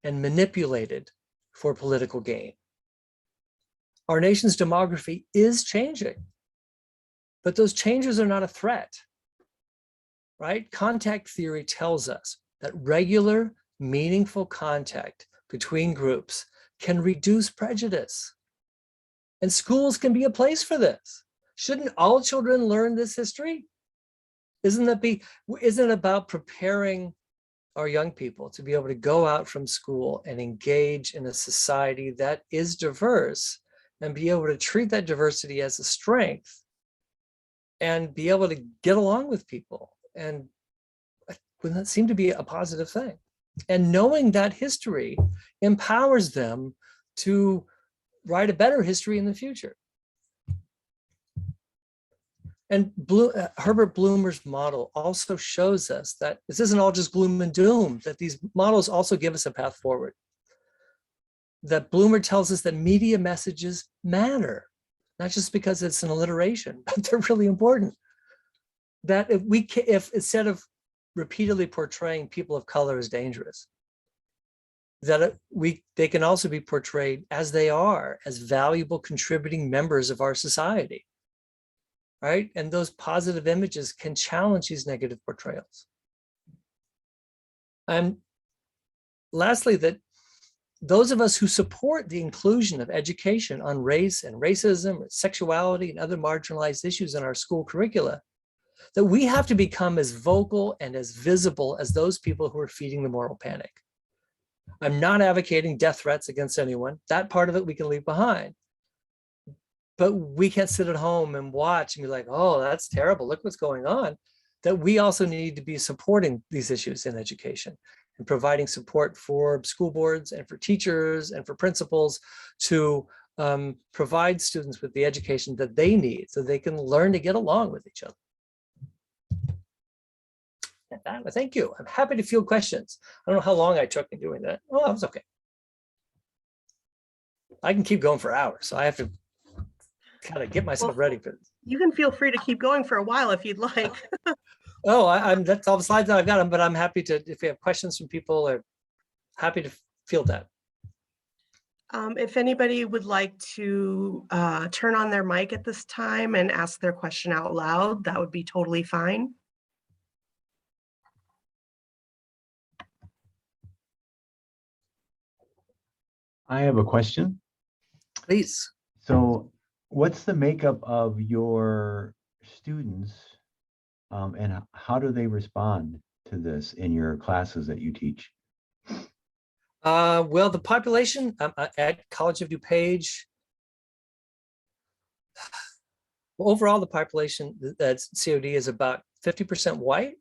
and manipulated for political gain. Our nation's demography is changing, but those changes are not a threat, right? Contact theory tells us that regular, meaningful contact between groups can reduce prejudice. And schools can be a place for this. Shouldn't all children learn this history? Isn't it about preparing our young people to be able to go out from school and engage in a society that is diverse and be able to treat that diversity as a strength and be able to get along with people? And wouldn't that seem to be a positive thing? And knowing that history empowers them to write a better history in the future. And Herbert Bloomer's model also shows us that this isn't all just gloom and doom, that these models also give us a path forward. That Bloomer tells us that media messages matter, not just because it's an alliteration, but they're really important. That if instead of repeatedly portraying people of color as dangerous, that they can also be portrayed as they are, as valuable contributing members of our society, right? And those positive images can challenge these negative portrayals. And lastly, that those of us who support the inclusion of education on race and racism, sexuality, and other marginalized issues in our school curricula, that we have to become as vocal and as visible as those people who are feeding the moral panic. I'm not advocating death threats against anyone. That part of it we can leave behind. But we can't sit at home and watch and be like, oh, that's terrible, look what's going on. That we also need to be supporting these issues in education and providing support for school boards and for teachers and for principals to provide students with the education that they need so they can learn to get along with each other. Thank you. I'm happy to field questions. I don't know how long I took in doing that. Oh, that was okay. I can keep going for hours, so I have to kind of get myself ready for this. You can feel free to keep going for a while if you'd like. Oh, I'm that's all the slides that I've got them, but I'm happy to, if we have questions from people, or happy to field that. If anybody would like to turn on their mic at this time and ask their question out loud, that would be totally fine. I have a question. Please. So what's the makeup of your students and how do they respond to this in your classes that you teach? Well, the population at College of DuPage, overall, the population that's COD is about 50% white,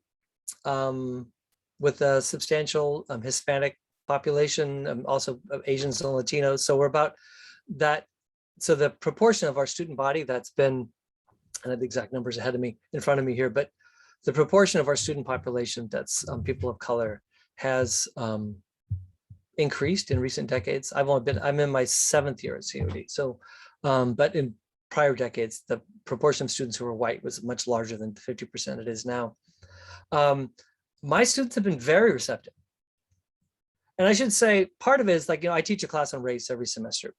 with a substantial Hispanic population, also of Asians and Latinos. So we're about that. So the proportion of our student body that's been, I have the exact numbers ahead of me, in front of me here, but the proportion of our student population that's people of color has increased in recent decades. I'm in my 7th year at COD. So, but in prior decades, the proportion of students who were white was much larger than the 50% it is now. My students have been very receptive. And I should say part of it is, like, I teach a class on race every semester.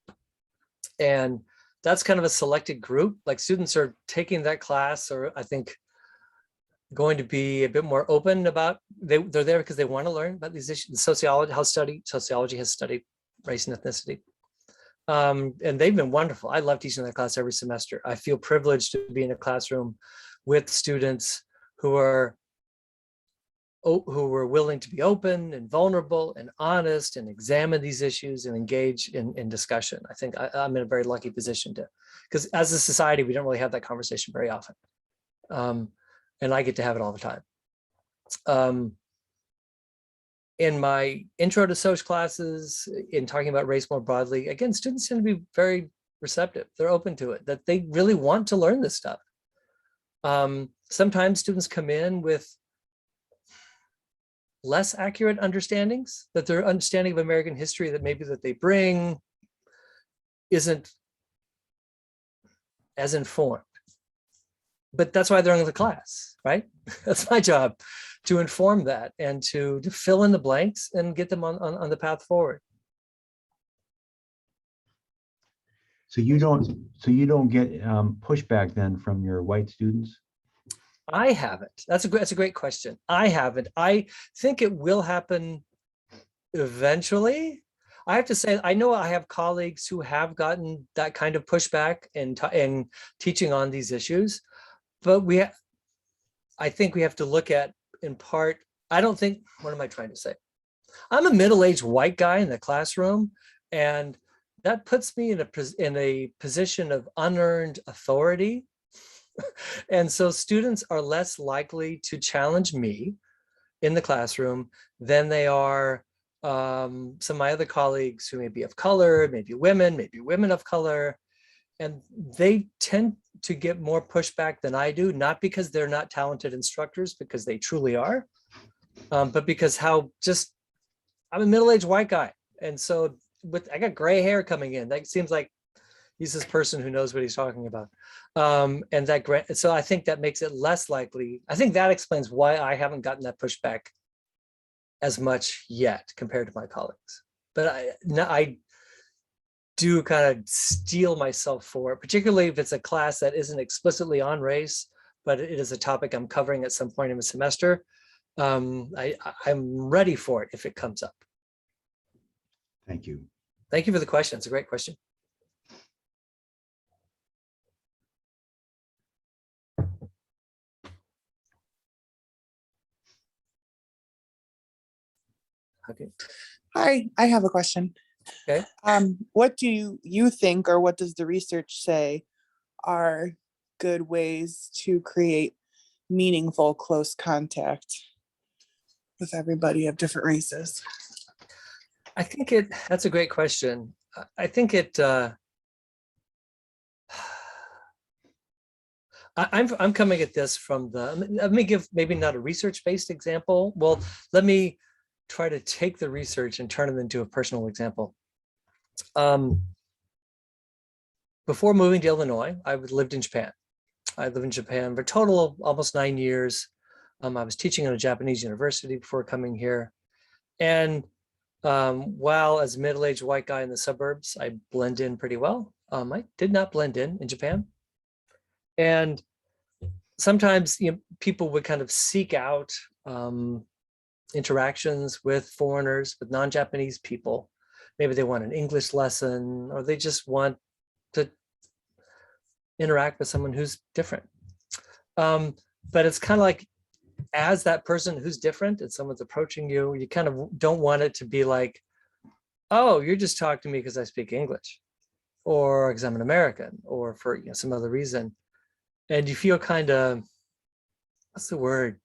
And that's kind of a selected group. Like, students are taking that class, or I think going to be a bit more open about, they're there because they want to learn about these issues. Sociology has studied race and ethnicity. And they've been wonderful. I love teaching that class every semester. I feel privileged to be in a classroom with students who are willing to be open and vulnerable and honest and examine these issues and engage in discussion. I think I'm in a very lucky position to, because as a society, we don't really have that conversation very often. And I get to have it all the time. In my intro to social classes, in talking about race more broadly, again, students tend to be very receptive. They're open to it, that they really want to learn this stuff. Sometimes students come in with less accurate understandings, that their understanding of American history that maybe that they bring isn't as informed. But that's why they're in the class, right? That's my job, to inform that and to fill in the blanks and get them on the path forward. So you don't get pushback then from your white students? I haven't. That's a great question. I haven't. I think it will happen eventually. I have to say, I know I have colleagues who have gotten that kind of pushback in teaching on these issues, but I think we have to look at, in part, I don't think, what am I trying to say? I'm a middle-aged white guy in the classroom, and that puts me in a position of unearned authority. And so students are less likely to challenge me in the classroom than they are some of my other colleagues who may be of color, maybe women of color. And they tend to get more pushback than I do, not because they're not talented instructors, because they truly are, but because I'm a middle-aged white guy. And so I got gray hair coming in. That seems like he's this person who knows what he's talking about. So I think that makes it less likely. I think that explains why I haven't gotten that pushback as much yet compared to my colleagues. But I do kind of steel myself for it, particularly if it's a class that isn't explicitly on race, but it is a topic I'm covering at some point in the semester. I'm ready for it if it comes up. Thank you. Thank you for the question. It's a great question. Okay. Hi, I have a question. Okay. What do you think, or what does the research say are good ways to create meaningful close contact with everybody of different races? I think that's a great question. I think I'm coming at this from let me give maybe not a research-based example. Well, let me try to take the research and turn it into a personal example. Before moving to Illinois, I lived in Japan. I lived in Japan for a total of almost 9 years. I was teaching at a Japanese university before coming here. And while as a middle-aged white guy in the suburbs, I blend in pretty well. I did not blend in Japan. And sometimes people would kind of seek out interactions with foreigners, with non-Japanese people. Maybe they want an English lesson, or they just want to interact with someone who's different. But it's kind of like, as that person who's different and someone's approaching you, you kind of don't want it to be like, oh, you're just talking to me because I speak English, or because I'm an American, or for some other reason. And you feel kind of, what's the word?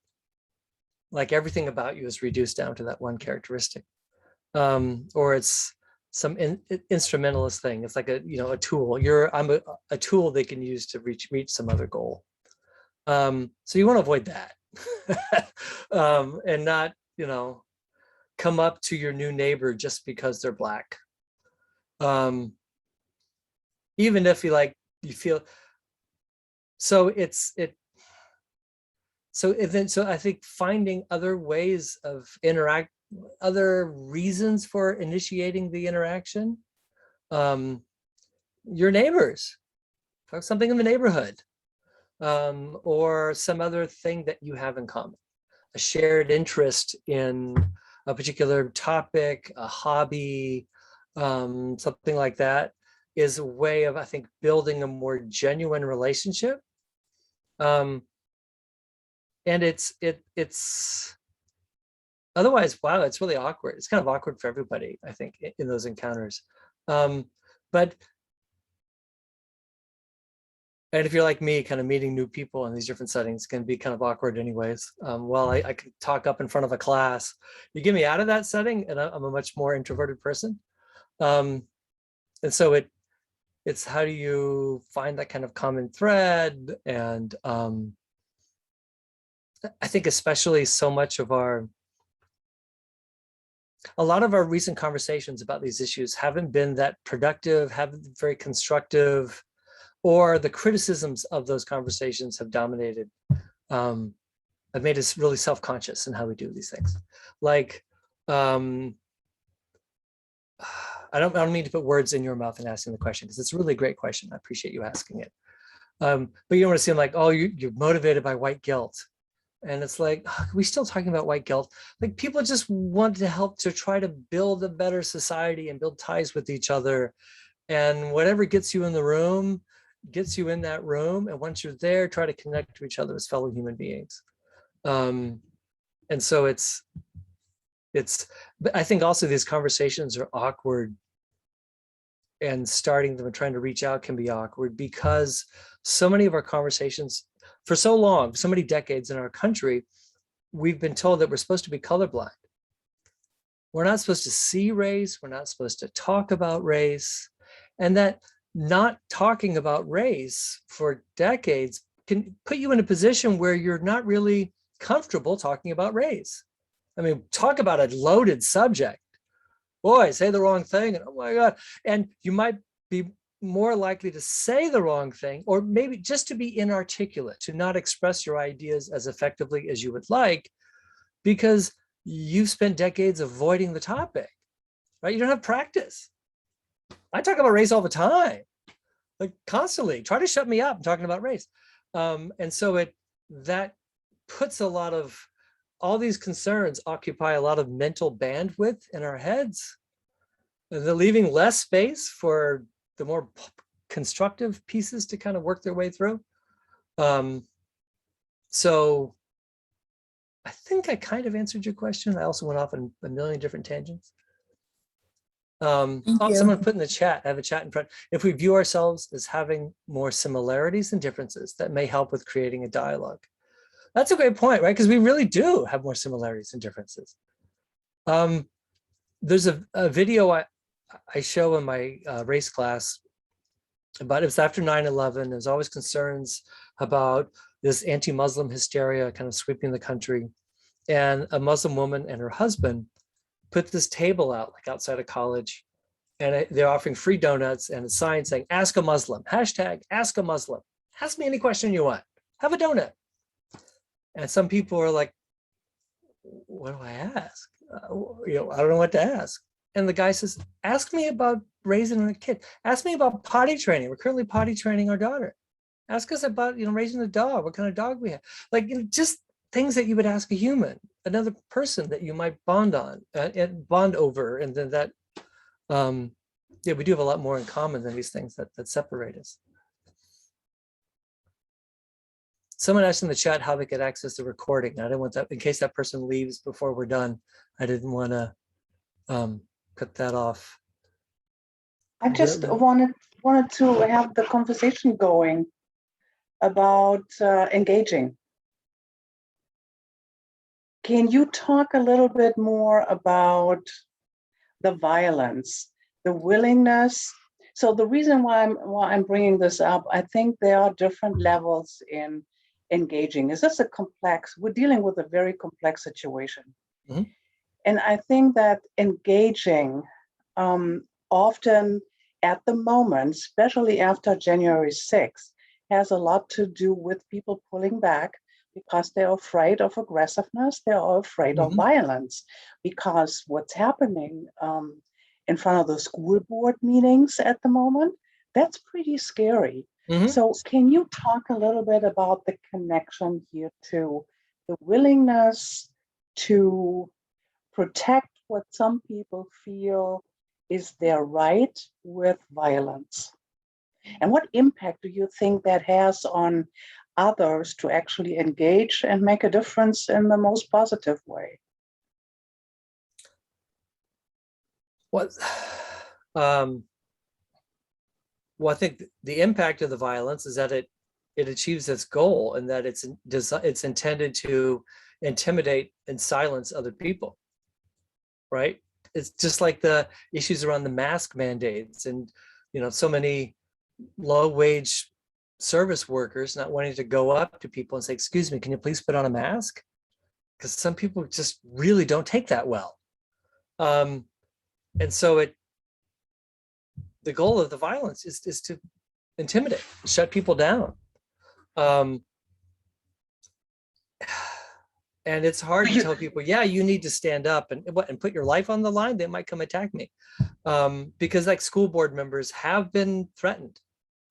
Like everything about you is reduced down to that one characteristic. Or it's some instrumentalist thing. It's like a tool. I'm a tool they can use to reach some other goal. So you want to avoid that. And not, come up to your new neighbor just because they're Black. Even if you feel, so I think finding other ways of other reasons for initiating the interaction. Your neighbors, something in the neighborhood, or some other thing that you have in common, a shared interest in a particular topic, a hobby, something like that, is a way of, I think, building a more genuine relationship. And it's otherwise, wow, it's really awkward. It's kind of awkward for everybody, I think, in those encounters. And if you're like me, kind of meeting new people in these different settings can be kind of awkward anyways. Well, I could talk up in front of a class. You get me out of that setting and I'm a much more introverted person. And so it's how do you find that kind of common thread? And I think especially so much of a lot of our recent conversations about these issues haven't been that productive, haven't been very constructive, or the criticisms of those conversations have dominated, have made us really self-conscious in how we do these things. Like, I don't mean to put words in your mouth and asking the question, because it's a really great question. I appreciate you asking it. But you don't want to seem like, oh, you're motivated by white guilt. And it's like, are we still talking about white guilt? Like, people just want to help to try to build a better society and build ties with each other. And whatever gets you in the room, gets you in that room. And once you're there, try to connect to each other as fellow human beings. And so but I think also these conversations are awkward, and starting them and trying to reach out can be awkward, because so many of our conversations for so long, so many decades in our country, we've been told that we're supposed to be colorblind. We're not supposed to see race. We're not supposed to talk about race. And that not talking about race for decades can put you in a position where you're not really comfortable talking about race. I mean, talk about a loaded subject. Boy, say the wrong thing, and oh my God. And you might be more likely to say the wrong thing, or maybe just to be inarticulate, to not express your ideas as effectively as you would like, because you've spent decades avoiding the topic, right? You don't have practice. I talk about race all the time, like constantly. Try to shut me up. I'm talking about race. And so that puts all these concerns occupy a lot of mental bandwidth in our heads. And they're leaving less space for the more constructive pieces to kind of work their way through. So I think I kind of answered your question. I also went off on a million different tangents. Someone put in the chat, I have a chat in front. If we view ourselves as having more similarities than differences, that may help with creating a dialogue. That's a great point, right? Because we really do have more similarities than differences. There's a video I show in my race class But it was after 9/11. There's always concerns about this anti-Muslim hysteria kind of sweeping the country. And a Muslim woman and her husband put this table out like outside of college, and they're offering free donuts and a sign saying, ask a Muslim, hashtag ask a Muslim. Ask me any question you want. Have a donut. And some people are like, what do I ask? I don't know what to ask. And the guy says, ask me about raising a kid. Ask me about potty training. We're currently potty training our daughter. Ask us about, raising a dog, what kind of dog we have. Like, just things that you would ask a human, another person that you might bond on and bond over. And then that, yeah, we do have a lot more in common than these things that separate us. Someone asked in the chat how they could access the recording. I didn't want that, in case that person leaves before we're done, I didn't want to cut that off. I just wanted to have the conversation going about engaging. Can you talk a little bit more about the violence, the willingness? So the reason why I'm bringing this up, I think there are different levels in engaging. Is this we're dealing with a very complex situation. Mm-hmm. And I think that engaging often at the moment, especially after January 6th, has a lot to do with people pulling back because they're afraid of aggressiveness, they're afraid of violence, because what's happening in front of the school board meetings at the moment, that's pretty scary. So can you talk a little bit about the connection here to the willingness to protect what some people feel is their right with violence? And what impact do you think that has on others to actually engage and make a difference in the most positive way? Well, I think the impact of the violence is that it achieves its goal, and that it's intended to intimidate and silence other people, right? It's just like the issues around the mask mandates, and so many low-wage service workers not wanting to go up to people and say, excuse me, can you please put on a mask? Because some people just really don't take that well. And so the goal of the violence is to intimidate, shut people down. And it's hard to tell people, yeah, you need to stand up and put your life on the line. They might come attack me. Because like school board members have been threatened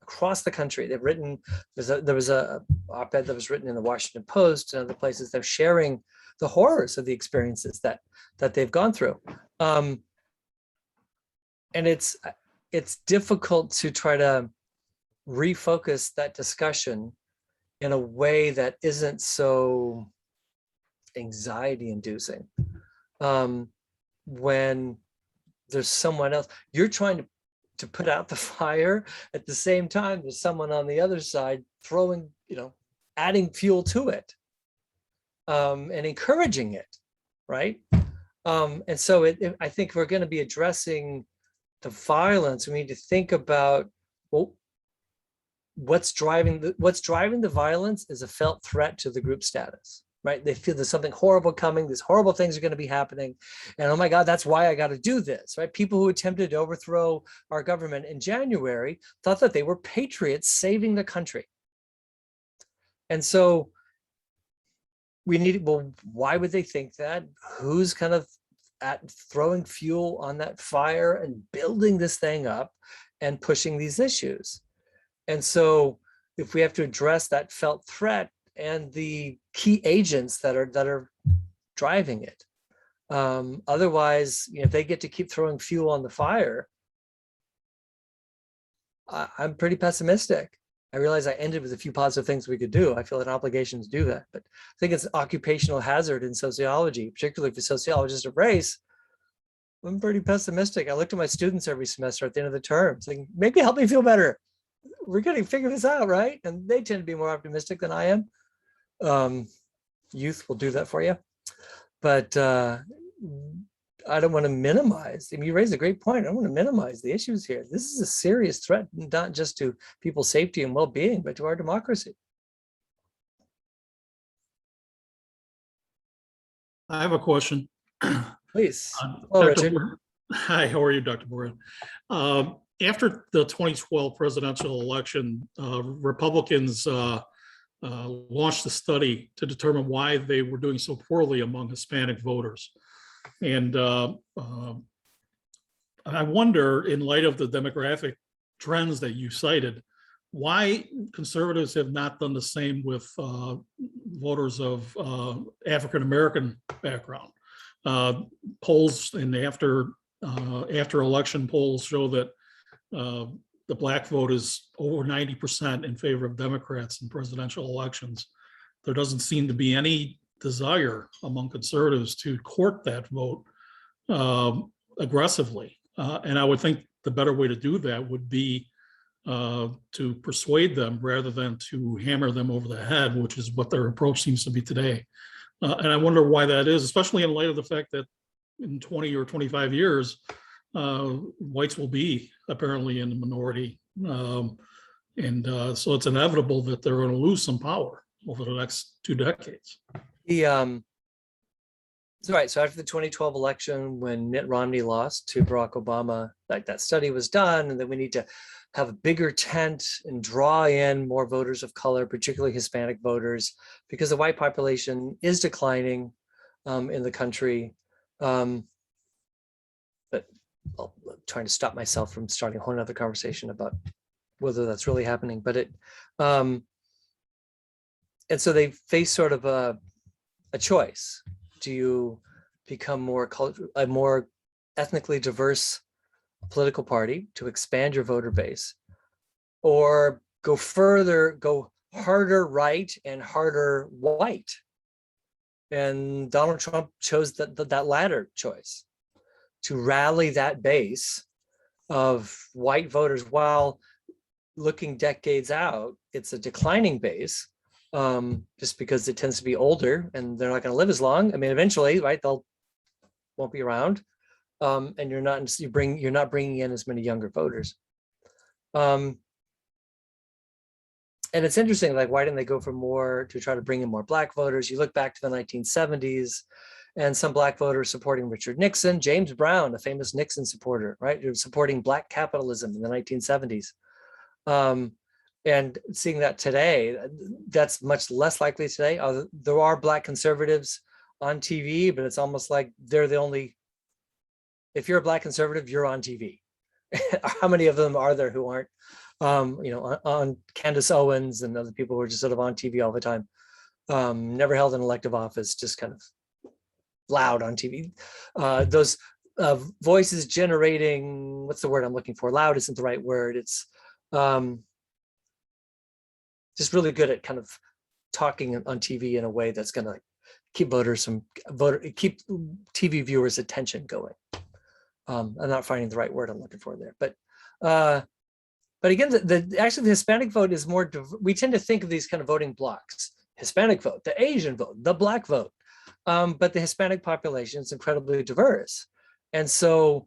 across the country. They've written, there was a op-ed that was written in the Washington Post and other places. They're sharing the horrors of the experiences that they've gone through. And it's difficult to try to refocus that discussion in a way that isn't so anxiety inducing. When there's someone else, you're trying to put out the fire, at the same time there's someone on the other side throwing, adding fuel to it, and encouraging it, right? And so I think we're going to be addressing the violence. We need to think about, well, what's driving the violence is a felt threat to the group status, right? They feel there's something horrible coming, these horrible things are going to be happening, and oh my God, that's why I got to do this, right? People who attempted to overthrow our government in January thought that they were patriots saving the country. And so we need, well, why would they think that? Who's kind of throwing fuel on that fire and building this thing up and pushing these issues? And so if we have to address that felt threat and the key agents that are driving it, otherwise, if they get to keep throwing fuel on the fire, I'm pretty pessimistic. I realize I ended with a few positive things we could do. I feel an obligation to do that, but I think it's occupational hazard in sociology, particularly for sociologists of race. I'm pretty pessimistic. I looked at my students every semester at the end of the term, saying, maybe help me feel better. We're going to figure this out, right? And they tend to be more optimistic than I am. Youth will do that for you. But don't want to minimize. I mean, you raised a great point. I don't want to minimize the issues here. This is a serious threat, not just to people's safety and well-being, but to our democracy. I have a question. Please. Hello, Dr. Richard. Moore- Hi, how are you, Dr. Moorehead? After the 2012 presidential election, Republicans launched a study to determine why they were doing so poorly among Hispanic voters. And I wonder, in light of the demographic trends that you cited, why conservatives have not done the same with voters of African-American background. Polls and after election polls show that the Black vote is over 90% in favor of Democrats in presidential elections. There doesn't seem to be any desire among conservatives to court that vote aggressively. And I would think the better way to do that would be to persuade them rather than to hammer them over the head, which is what their approach seems to be today. And I wonder why that is, especially in light of the fact that in 20 or 25 years, whites will be apparently in the minority. So it's inevitable that they're going to lose some power over the next 2 decades. So right. So after the 2012 election, when Mitt Romney lost to Barack Obama, like that study was done, and then we need to have a bigger tent and draw in more voters of color, particularly Hispanic voters, because the white population is declining in the country. But I'm trying to stop myself from starting a whole nother conversation about whether that's really happening. But and so they face sort of a choice. Do you become a more ethnically diverse political party to expand your voter base, or go further, go harder right and harder white? And Donald Trump chose that latter choice, to rally that base of white voters. While looking decades out, it's a declining base, just because it tends to be older and they're not going to live as long. I mean, eventually, right, won't be around, and you're not bringing in as many younger voters. And it's interesting, like, why didn't they go for more to try to bring in more Black voters? You look back to the 1970s, and some Black voters supporting Richard Nixon, James Brown, a famous Nixon supporter, right, supporting Black capitalism in the 1970s. And seeing that today, that's much less likely today. There are Black conservatives on TV, but it's almost like they're the only, if you're a Black conservative, you're on TV. How many of them are there who aren't, on Candace Owens and other people who are just sort of on TV all the time, never held an elective office, just kind of loud on TV. Those voices generating, what's the word I'm looking for? Loud isn't the right word. It's just really good at kind of talking on TV in a way that's going to keep keep TV viewers' attention going. I'm not finding the right word I'm looking for there, but again, actually the Hispanic vote is more. We tend to think of these kind of voting blocks: Hispanic vote, the Asian vote, the Black vote, but the Hispanic population is incredibly diverse, and so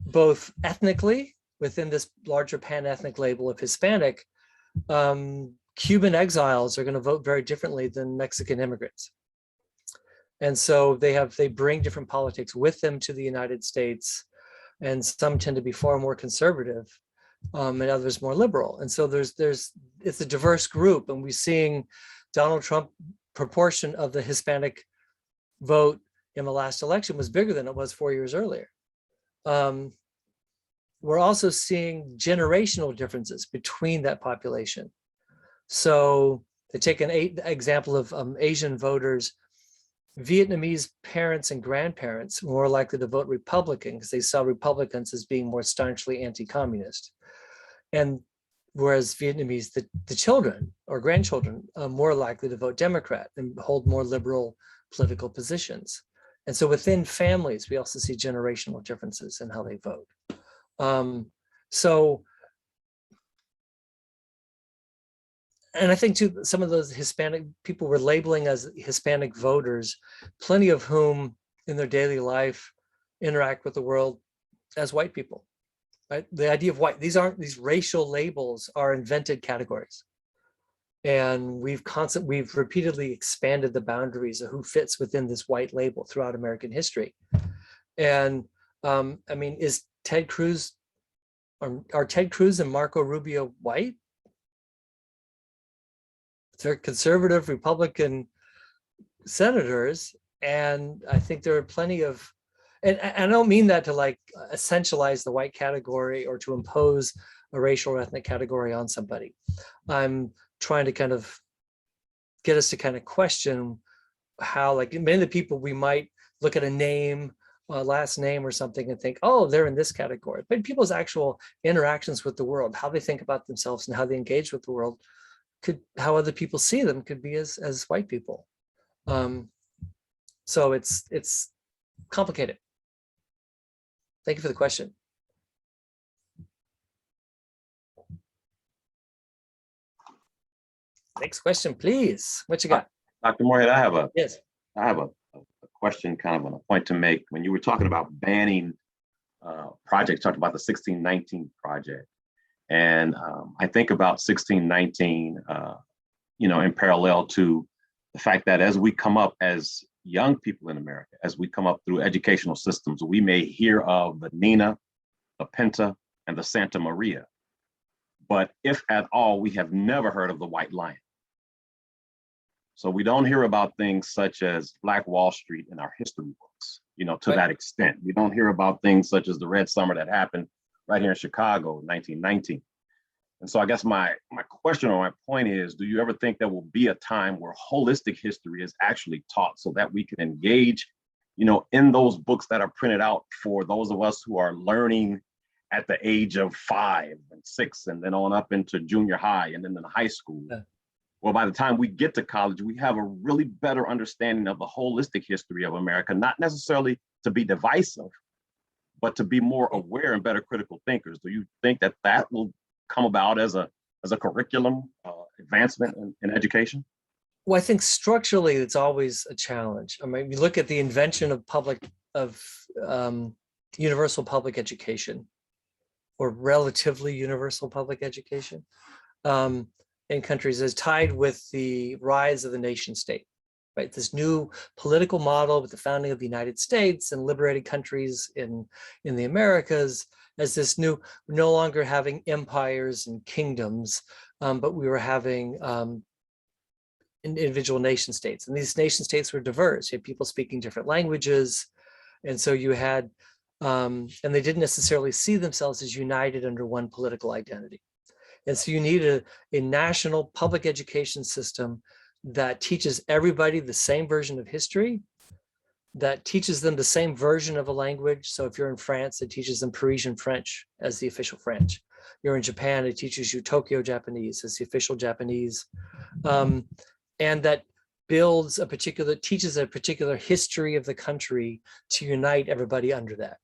both ethnically within this larger pan-ethnic label of Hispanic. Cuban exiles are going to vote very differently than Mexican immigrants. And so they bring different politics with them to the United States, and some tend to be far more conservative, and others more liberal. And so it's a diverse group, and we're seeing Donald Trump proportion of the Hispanic vote in the last election was bigger than it was 4 years earlier. We're also seeing generational differences between that population. So to take an example of Asian voters, Vietnamese parents and grandparents were more likely to vote Republican because they saw Republicans as being more staunchly anti-communist. And whereas Vietnamese, the children or grandchildren are more likely to vote Democrat and hold more liberal political positions. And so within families, we also see generational differences in how they vote. And I think too, some of those Hispanic people we're labeling as Hispanic voters, plenty of whom in their daily life interact with the world as white people, right? The idea of white, these racial labels are invented categories. And we've repeatedly expanded the boundaries of who fits within this white label throughout American history. And I mean, is Ted Cruz, are Ted Cruz and Marco Rubio white? They're conservative Republican senators. And I think there are plenty of, and I don't mean that to like essentialize the white category or to impose a racial or ethnic category on somebody. I'm trying to kind of get us to kind of question how, like, many of the people we might look at a name, last name or something and think, oh, they're in this category. But people's actual interactions with the world, how they think about themselves and how they engage with the world, how other people see them could be as white people. So it's complicated. Thank you for the question. Next question, please. What you got? Dr. Moorehead, I have a Yes. question, kind of a point to make. When you were talking about banning projects, talked about the 1619 project. And I think about 1619, in parallel to the fact that as we come up as young people in America, as we come up through educational systems, we may hear of the Nina, the Pinta, and the Santa Maria. But if at all, we have never heard of the White Lion. So we don't hear about things such as Black Wall Street in our history books, to that extent. We don't hear about things such as the Red Summer that happened right here in Chicago in 1919. And so I guess my question or my point is, do you ever think there will be a time where holistic history is actually taught so that we can engage, in those books that are printed out for those of us who are learning at the age of 5 and 6 and then on up into junior high and then in high school? Yeah. Well, by the time we get to college, we have a really better understanding of the holistic history of America, not necessarily to be divisive, but to be more aware and better critical thinkers. Do you think that that will come about as a curriculum advancement in education? Well, I think structurally it's always a challenge. I mean, you look at the invention of universal public education, or relatively universal public education in countries, is tied with the rise of the nation state, right? This new political model with the founding of the United States and liberated countries in the Americas, as this no longer having empires and kingdoms, but we were having individual nation states. And these nation states were diverse. You had people speaking different languages. And so you had, and they didn't necessarily see themselves as united under one political identity. And so you need a national public education system that teaches everybody the same version of history, that teaches them the same version of a language. So if you're in France, it teaches them Parisian French as the official French. You're in Japan, it teaches you Tokyo Japanese as the official Japanese. And that teaches a particular history of the country to unite everybody under that.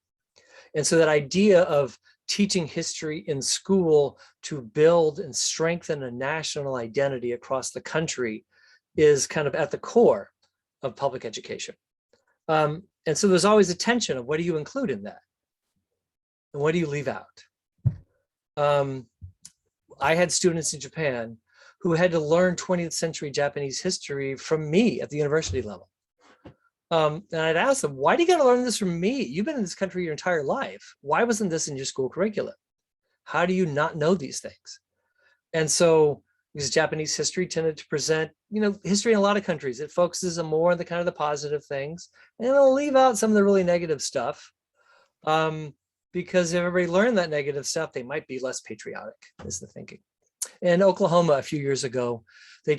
And so that idea of teaching history in school to build and strengthen a national identity across the country is kind of at the core of public education. And so there's always a tension of what do you include in that? And what do you leave out? I had students in Japan who had to learn 20th century Japanese history from me at the university level. And I'd ask them, why do you got to learn this from me? You've been in this country your entire life. Why wasn't this in your school curriculum? How do you not know these things? And so, because Japanese history tended to present, history in a lot of countries, it focuses more on the kind of the positive things, and it'll leave out some of the really negative stuff. Because if everybody learned that negative stuff, they might be less patriotic, is the thinking. In Oklahoma a few years ago, there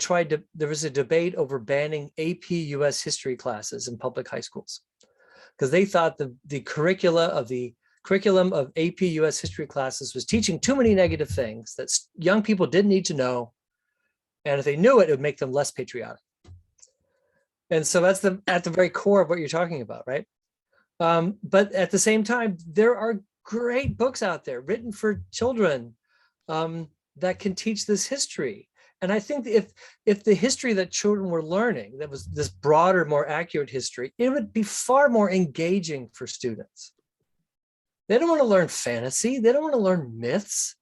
was a debate over banning AP US history classes in public high schools, because they thought the curriculum of AP US history classes was teaching too many negative things that young people didn't need to know. And if they knew it, it would make them less patriotic. And so that's at the very core of what you're talking about, right? But at the same time, there are great books out there written for children that can teach this history. And I think if the history that children were learning, that was this broader, more accurate history, it would be far more engaging for students. They don't want to learn fantasy. They don't want to learn myths.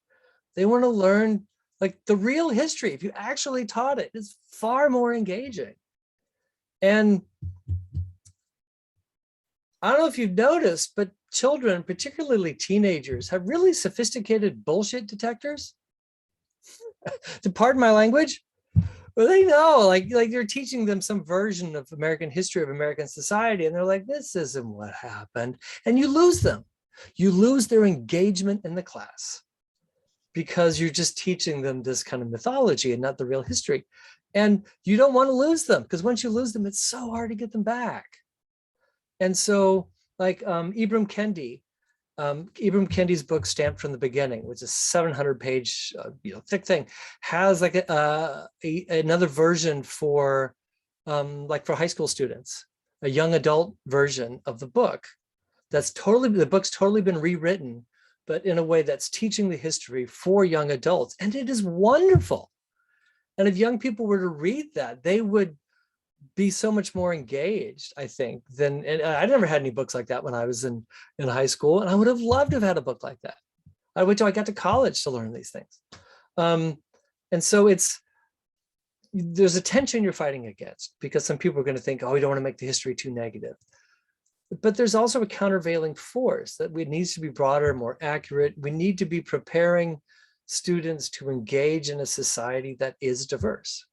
They want to learn like the real history. If you actually taught it, it's far more engaging. And I don't know if you've noticed, but children, particularly teenagers, have really sophisticated bullshit detectors. To pardon my language, but they know, like you're teaching them some version of American history, of American society, and they're like, this isn't what happened. And you lose them. You lose their engagement in the class because you're just teaching them this kind of mythology and not the real history. And you don't want to lose them because once you lose them, it's so hard to get them back. And so like Ibram Kendi's book, Stamped from the Beginning, which is a 700-page, thick thing, has like another version for like for high school students, a young adult version of the book. The book's totally been rewritten, but in a way that's teaching the history for young adults. And it is wonderful. And if young people were to read that, they would be so much more engaged, I think, than, and I never had any books like that when I was in high school, and I would have loved to have had a book like that. I wait till I got to college to learn these things. And so there's a tension you're fighting against because some people are going to think, oh, we don't want to make the history too negative. But there's also a countervailing force that it needs to be broader, more accurate. We need to be preparing students to engage in a society that is diverse,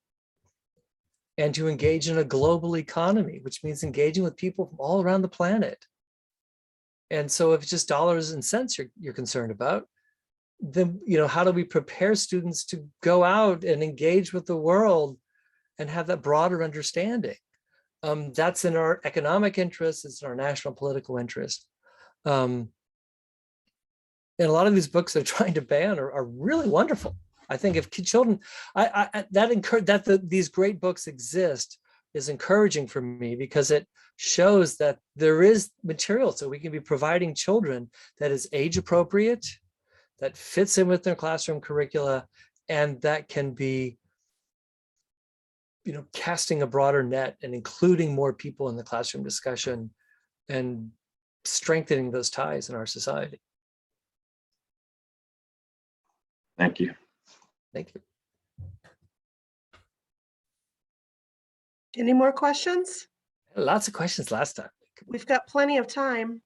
and to engage in a global economy, which means engaging with people from all around the planet. And so if it's just dollars and cents you're concerned about, then, how do we prepare students to go out and engage with the world and have that broader understanding? That's in our economic interest, it's in our national political interest. And a lot of these books they're trying to ban are really wonderful. I think if children, these great books exist is encouraging for me because it shows that there is material so we can be providing children that is age appropriate, that fits in with their classroom curricula, and that can be, casting a broader net and including more people in the classroom discussion and strengthening those ties in our society. Thank you. Thank you. Any more questions? Lots of questions last time. We've got plenty of time.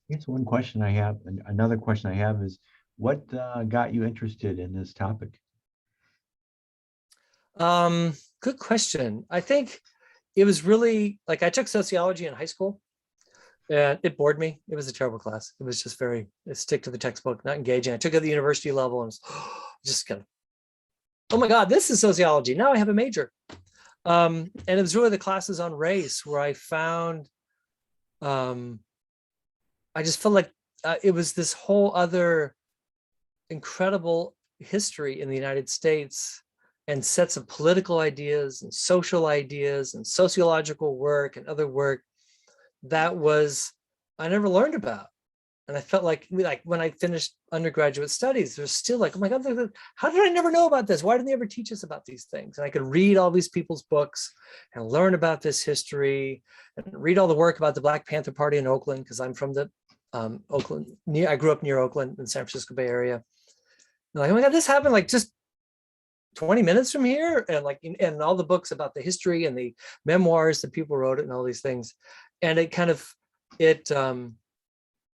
Here's one question I have. And another question I have is, what got you interested in this topic? Good question. I think it was really like I took sociology in high school and it bored me. It was a terrible class. It was just stick to the textbook, not engaging. I took it at the university level and was just kind of, oh my God, this is sociology. Now I have a major. And it was really the classes on race where I found, I just felt like it was this whole other incredible history in the United States and sets of political ideas and social ideas and sociological work and other work that I never learned about. And I felt like when I finished undergraduate studies, there's still like, oh my God, how did I never know about this? Why didn't they ever teach us about these things? And I could read all these people's books and learn about this history and read all the work about the Black Panther Party in Oakland, because I'm from the Oakland, I grew up near Oakland in the San Francisco Bay Area. And like, oh my God, this happened like just 20 minutes from here. And all the books about the history and the memoirs that people wrote it and all these things. And it kind of, I don't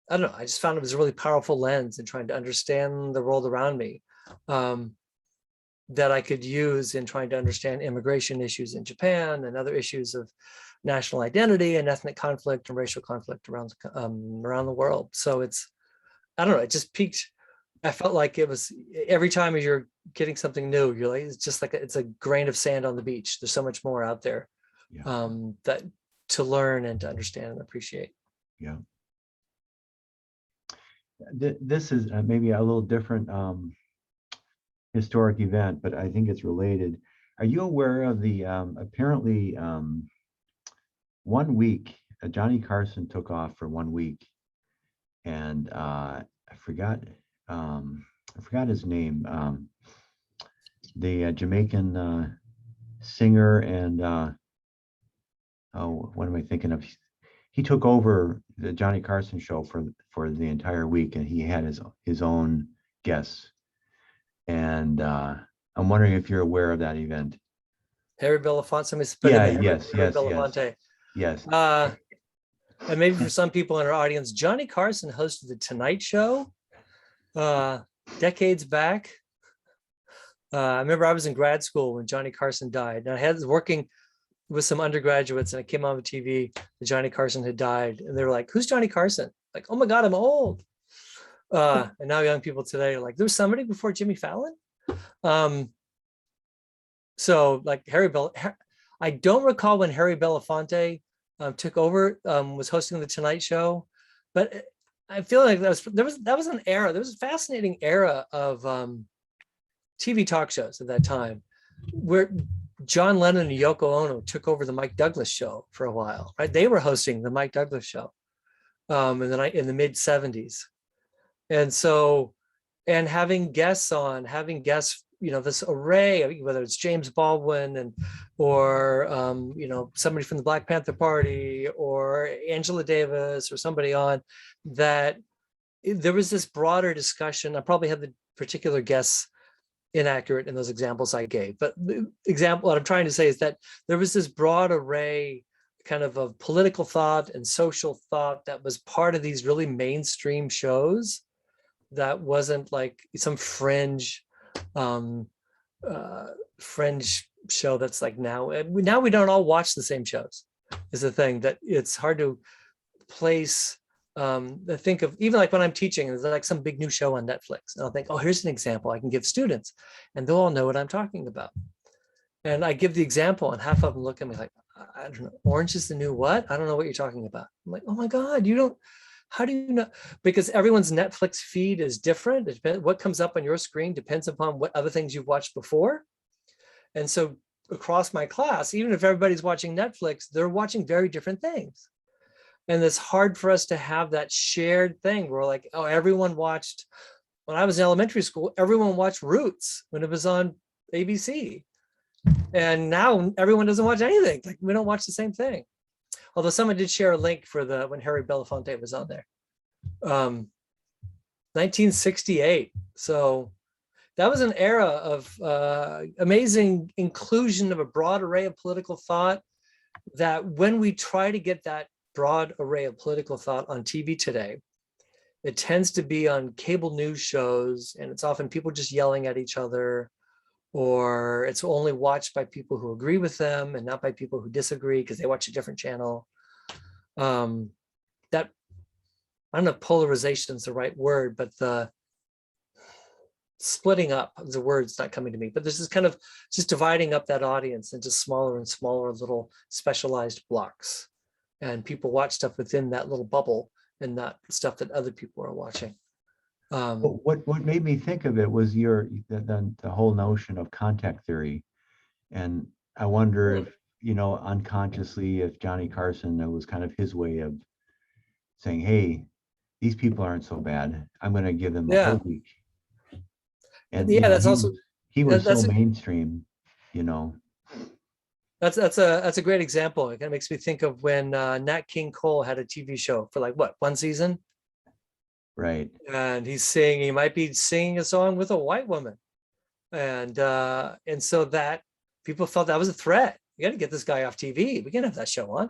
know, I just found it was a really powerful lens in trying to understand the world around me that I could use in trying to understand immigration issues in Japan and other issues of national identity and ethnic conflict and racial conflict around the world. So I don't know, it just piqued. I felt like it was every time you're getting something new, you're like, it's just like it's a grain of sand on the beach. There's so much more out there that to learn and to understand and appreciate. Yeah. This is maybe a little different historic event, but I think it's related. Are you aware of the apparently 1 week, Johnny Carson took off for 1 week, and I forgot his name. The Jamaican singer and oh, what am I thinking of? He took over the Johnny Carson show for the entire week, and he had his own guests. And I'm wondering if you're aware of that event. Harry Belafonte, somebody spit Yeah, in there. yes, Harry yes, Belafonte. yes. And maybe for some people in our audience, Johnny Carson hosted the Tonight Show decades back. I remember I was in grad school when Johnny Carson died, and I was working with some undergraduates, and I came on the TV that Johnny Carson had died, and they were like, "Who's Johnny Carson?" Like, "Oh my God, I'm old." And now young people today are like, "There was somebody before Jimmy Fallon." So like I don't recall when Harry Belafonte took over, was hosting the Tonight Show, but I feel like that was an era. There was a fascinating era of TV talk shows at that time, where John Lennon and Yoko Ono took over the Mike Douglas show for a while, right? They were hosting the Mike Douglas show in the mid 70s. And so, and having guests, this array, whether it's James Baldwin or somebody from the Black Panther Party or Angela Davis or somebody on, that there was this broader discussion. I probably have the particular guests inaccurate in those examples I gave, but the example, what I'm trying to say is that there was this broad array kind of political thought and social thought that was part of these really mainstream shows, that wasn't like some fringe show that's like now we don't all watch the same shows, is the thing that it's hard to place. I think of, even like when I'm teaching, there's like some big new show on Netflix, and I'll think, oh, here's an example I can give students, and they'll all know what I'm talking about. And I give the example, and half of them look at me like, I don't know, Orange is the New what? I don't know what you're talking about. I'm like, oh my God, how do you know? Because everyone's Netflix feed is different. It depends, what comes up on your screen depends upon what other things you've watched before. And so across my class, even if everybody's watching Netflix, they're watching very different things. And it's hard for us to have that shared thing where like, oh, everyone watched, when I was in elementary school, everyone watched Roots when it was on ABC. And now everyone doesn't watch anything. Like, we don't watch the same thing. Although someone did share a link for when Harry Belafonte was on there. 1968. So that was an era of amazing inclusion of a broad array of political thought, that when we try to get that broad array of political thought on TV today, it tends to be on cable news shows, and it's often people just yelling at each other, or it's only watched by people who agree with them and not by people who disagree because they watch a different channel. That, I don't know if polarization is the right word, but the splitting up is a word that's not coming to me, but this is kind of just dividing up that audience into smaller and smaller little specialized blocks. And people watch stuff within that little bubble and not stuff that other people are watching. What made me think of it was the whole notion of contact theory. And I wonder if, unconsciously, if Johnny Carson, that was kind of his way of saying, hey, these people aren't so bad. I'm going to give them a whole week. And yeah, that's also, he was so mainstream, That's a great example. It kind of makes me think of when Nat King Cole had a TV show for like one season, right? And he might be singing a song with a white woman, and so that people felt that was a threat. You got to get this guy off TV. We can't have that show on.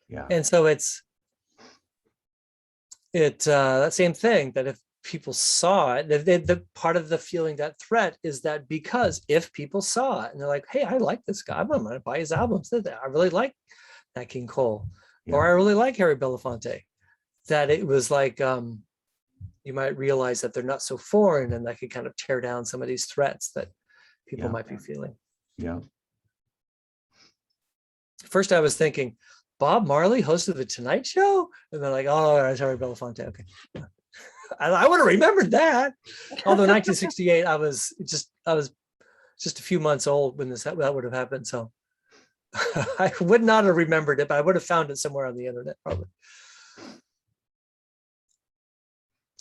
Yeah. And so it's that same thing, that if people saw it, the part of the feeling that threat is that because if people saw it and they're like, hey, I like this guy, I'm going to buy his albums. I really like Nat King Cole, or I really like Harry Belafonte, that it was like, you might realize that they're not so foreign, and that could kind of tear down some of these threats that people might be feeling. Yeah. First, I was thinking, Bob Marley hosted the Tonight Show, and they're like, oh, it's Harry Belafonte. Okay. I would have remembered that. Although 1968, I was just a few months old when that would have happened. So I would not have remembered it, but I would have found it somewhere on the internet probably.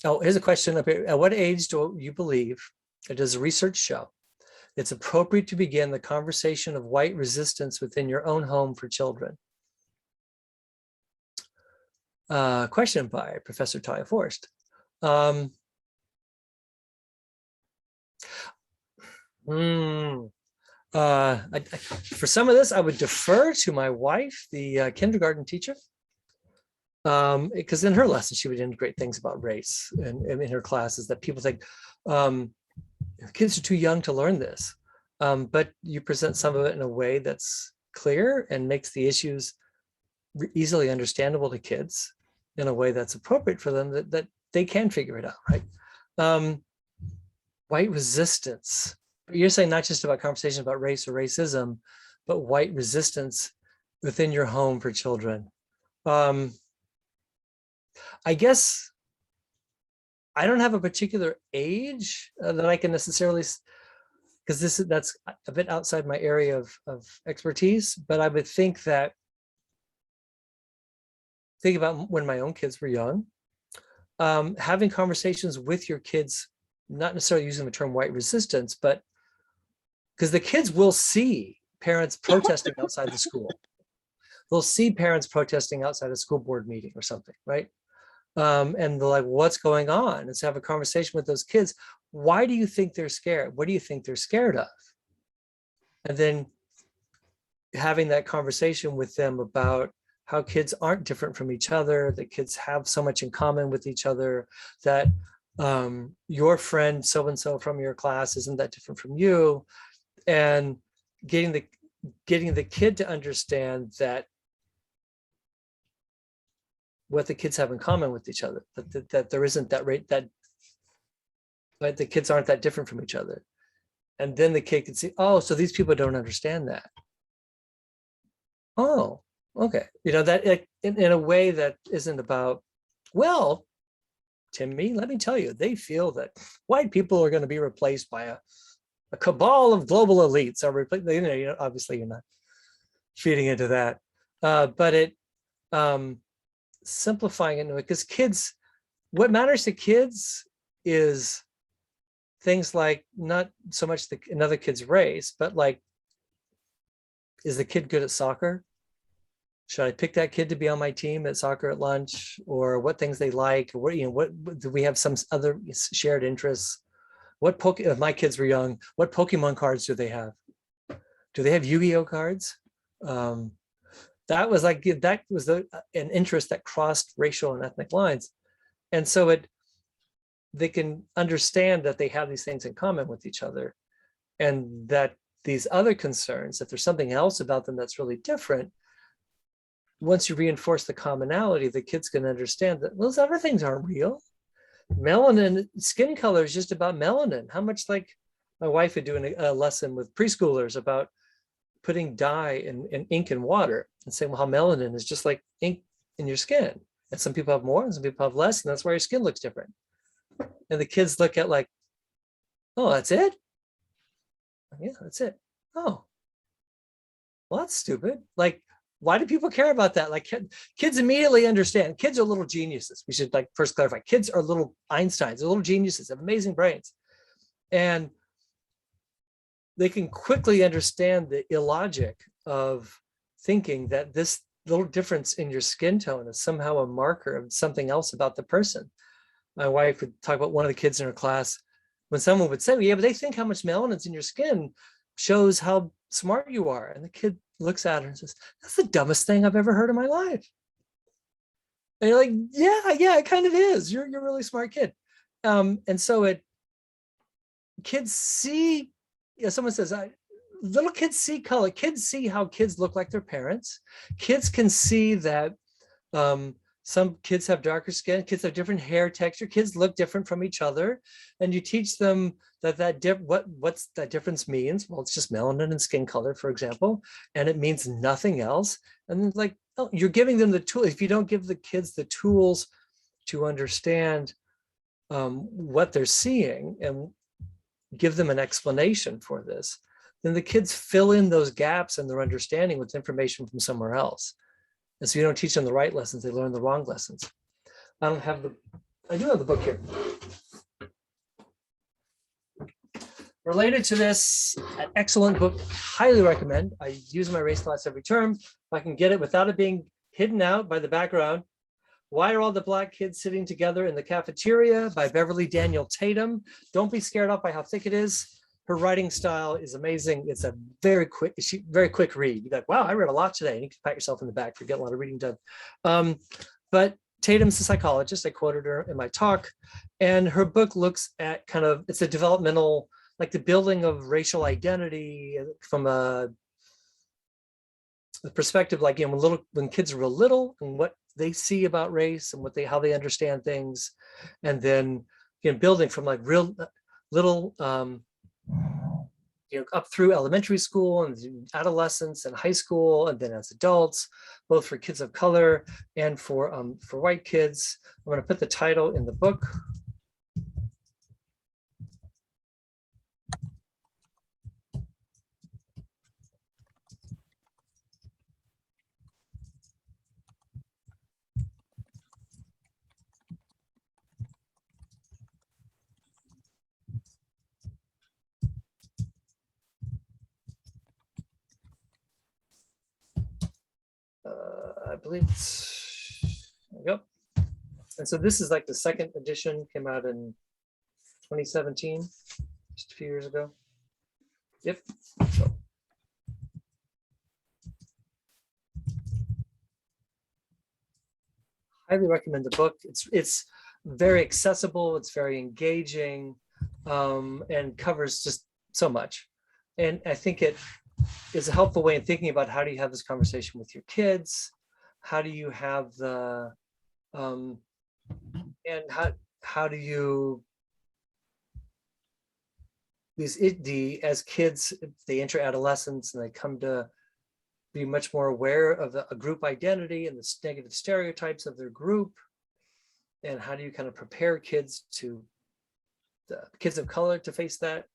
Oh, here's a question up here. At what age do you believe, does research show, it's appropriate to begin the conversation of white resistance within your own home for children? Question by Professor Taya Forrest. For some of this, I would defer to my wife, the kindergarten teacher, because in her lesson, she would integrate things about race and in her classes that people think kids are too young to learn this. But you present some of it in a way that's clear and makes the issues easily understandable to kids in a way that's appropriate for them, that they can figure it out, right? White resistance. You're saying not just about conversations about race or racism, but white resistance within your home for children. I guess I don't have a particular age that I can necessarily, because that's a bit outside my area of expertise, but I would think about when my own kids were young, having conversations with your kids, not necessarily using the term white resistance, but because the kids will see parents protesting outside the school. They'll see parents protesting outside a school board meeting or something, right? And they're like, what's going on? And so have a conversation with those kids. Why do you think they're scared? What do you think they're scared of? And then having that conversation with them about how kids aren't different from each other, that kids have so much in common with each other, that your friend so-and-so from your class isn't that different from you, and getting the kid to understand that what the kids have in common with each other, that there isn't that rate, that but the kids aren't that different from each other. And then the kid can see, oh, so these people don't understand that. Oh, okay. You know, that in a way that isn't about, well, Timmy, let me tell you, they feel that white people are going to be replaced by a cabal of global elites. You know, obviously you're not feeding into that, but it simplifying it, because kids, what matters to kids is things like not so much another kid's race, but like, is the kid good at soccer? Should I pick that kid to be on my team at soccer at lunch? Or what things they like? Or what do we have some other shared interests? If my kids were young, what Pokemon cards do they have? Do they have Yu-Gi-Oh cards? That was an interest that crossed racial and ethnic lines. And so they can understand that they have these things in common with each other, and that these other concerns, that there's something else about them that's really different. Once you reinforce the commonality, the kids can understand that those other things aren't real. Melanin, skin color is just about melanin. How much, like my wife would do a lesson with preschoolers about putting dye and ink in water and saying, well, how melanin is just like ink in your skin. And some people have more and some people have less, and that's why your skin looks different. And the kids look at like, oh, that's it? Yeah, that's it. Oh, well, that's stupid. Like, why do people care about that? Like, kids immediately understand. Kids are little geniuses. We should like first clarify. Kids are little Einsteins, they're little geniuses, have amazing brains. And they can quickly understand the illogic of thinking that this little difference in your skin tone is somehow a marker of something else about the person. My wife would talk about one of the kids in her class, when someone would say, well, yeah, but they think how much melanin's in your skin shows how smart you are. And the kid looks at her and says, that's the dumbest thing I've ever heard in my life. And you're like, yeah, it kind of is. You're a really smart kid. And so kids see, someone says, little kids see color. Kids see how kids look like their parents. Kids can see that some kids have darker skin, kids have different hair texture, kids look different from each other. And you teach them what's that difference means. Well, it's just melanin and skin color, for example, and it means nothing else. And like, oh, you're giving them the tool. If you don't give the kids the tools to understand what they're seeing and give them an explanation for this, then the kids fill in those gaps in their understanding with information from somewhere else. And so you don't teach them the right lessons, they learn the wrong lessons. I do have the book here. Related to this, an excellent book, highly recommend. I use my race class every term. If I can get it without it being hidden out by the background. Why Are All the Black Kids Sitting Together in the Cafeteria by Beverly Daniel Tatum. Don't be scared off by how thick it is. Her writing style is amazing. It's a very quick read. You're like, wow, I read a lot today. And you can pat yourself in the back for getting a lot of reading done. But Tatum's a psychologist. I quoted her in my talk. And her book looks at it's a developmental, like the building of racial identity from a perspective, like when kids are real little and what they see about race and how they understand things, and then building from like real little up through elementary school and adolescence and high school, and then as adults, both for kids of color and for white kids. I'm going to put the title in the book. I believe there we go. And so this is like the second edition, came out in 2017, just a few years ago. Yep. So. Highly recommend the book. It's very accessible, it's very engaging, and covers just so much. And I think it is a helpful way in thinking about how do you have this conversation with your kids, how do you have the and how do you as kids, they enter adolescence and they come to be much more aware of a group identity and the negative stereotypes of their group, and how do you kind of prepare kids of color to face that,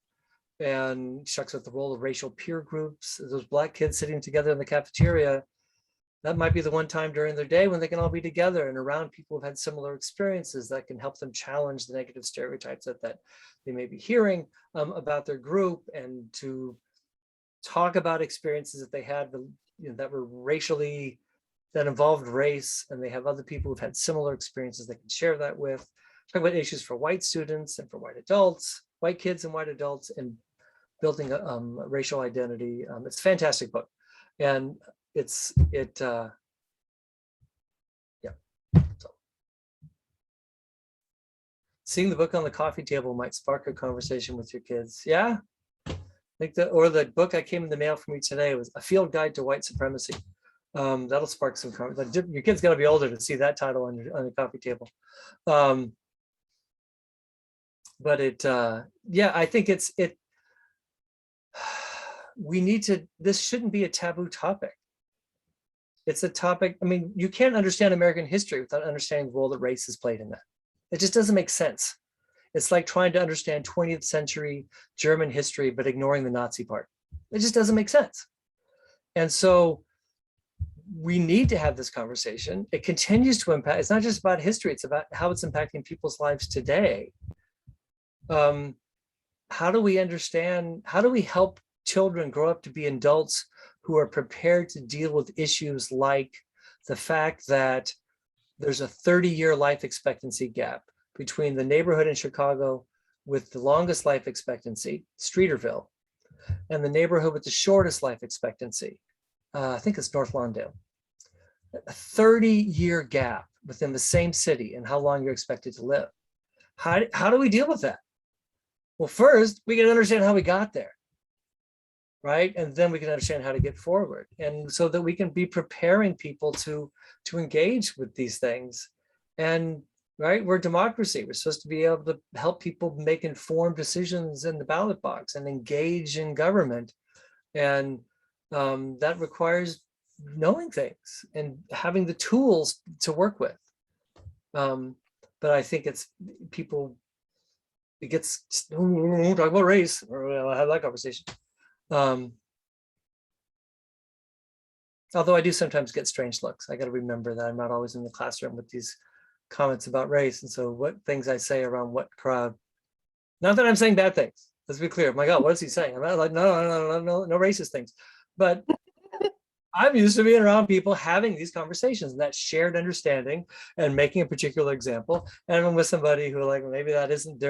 and shucks with the role of racial peer groups, those Black kids sitting together in the cafeteria. That might be the one time during their day when they can all be together and around people who've had similar experiences that can help them challenge the negative stereotypes that they may be hearing about their group, and to talk about experiences that they had that were that involved race, and they have other people who've had similar experiences they can share that with. Talk about issues for white students and for white adults, white kids and white adults, and building a racial identity. It's a fantastic book, and yeah. So seeing the book on the coffee table might spark a conversation with your kids. Yeah, the book I came in the mail for me today was A Field Guide to White Supremacy. That'll spark some conversation. Your kid's got to be older to see that title on the coffee table. But yeah, I think this shouldn't be a taboo topic. It's a topic, I mean, you can't understand American history without understanding the role that race has played in that. It just doesn't make sense. It's like trying to understand 20th century German history, but ignoring the Nazi part. It just doesn't make sense. And so we need to have this conversation. It continues to impact, it's not just about history, it's about how it's impacting people's lives today. How do we help children grow up to be adults who are prepared to deal with issues like the fact that there's a 30-year life expectancy gap between the neighborhood in Chicago with the longest life expectancy, Streeterville, and the neighborhood with the shortest life expectancy, I think it's North Lawndale. A 30-year gap within the same city and how long you're expected to live. How do we deal with that? Well, first, we got to understand how we got there, right? And then we can understand how to get forward. And so that we can be preparing people to engage with these things. And right, we're a democracy. We're supposed to be able to help people make informed decisions in the ballot box and engage in government. And that requires knowing things and having the tools to work with. But I think it gets talk about race, or I'll have that conversation. Although I do sometimes get strange looks. I got to remember that I'm not always in the classroom with these comments about race. And so what things I say around what crowd, not that I'm saying bad things. Let's be clear. My God, what is he saying? I'm not like, no racist things. But I'm used to being around people having these conversations and that shared understanding and making a particular example. And I'm with somebody who like, maybe that isn't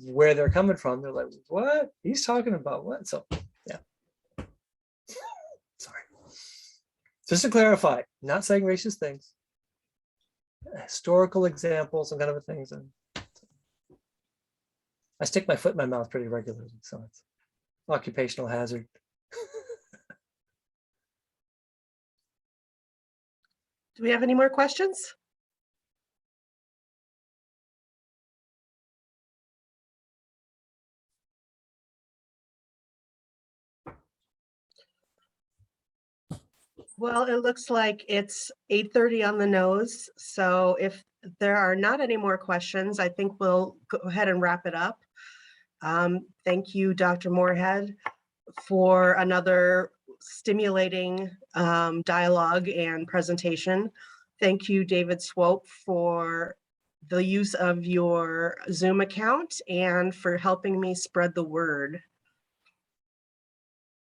where they're coming from. They're like, what? He's talking about what? So yeah. Sorry. Just to clarify, not saying racist things. Historical examples and kind of things. And I stick my foot in my mouth pretty regularly, so it's occupational hazard. Do we have any more questions? Well, it looks like it's 8:30 on the nose. So if there are not any more questions, I think we'll go ahead and wrap it up. Thank you, Dr. Moorehead, for another stimulating dialogue and presentation. Thank you, David Swope, for the use of your Zoom account and for helping me spread the word.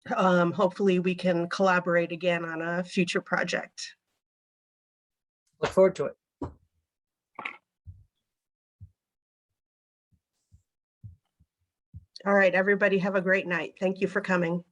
Hopefully we can collaborate again on a future project. Look forward to it. All right, everybody have a great night. Thank you for coming.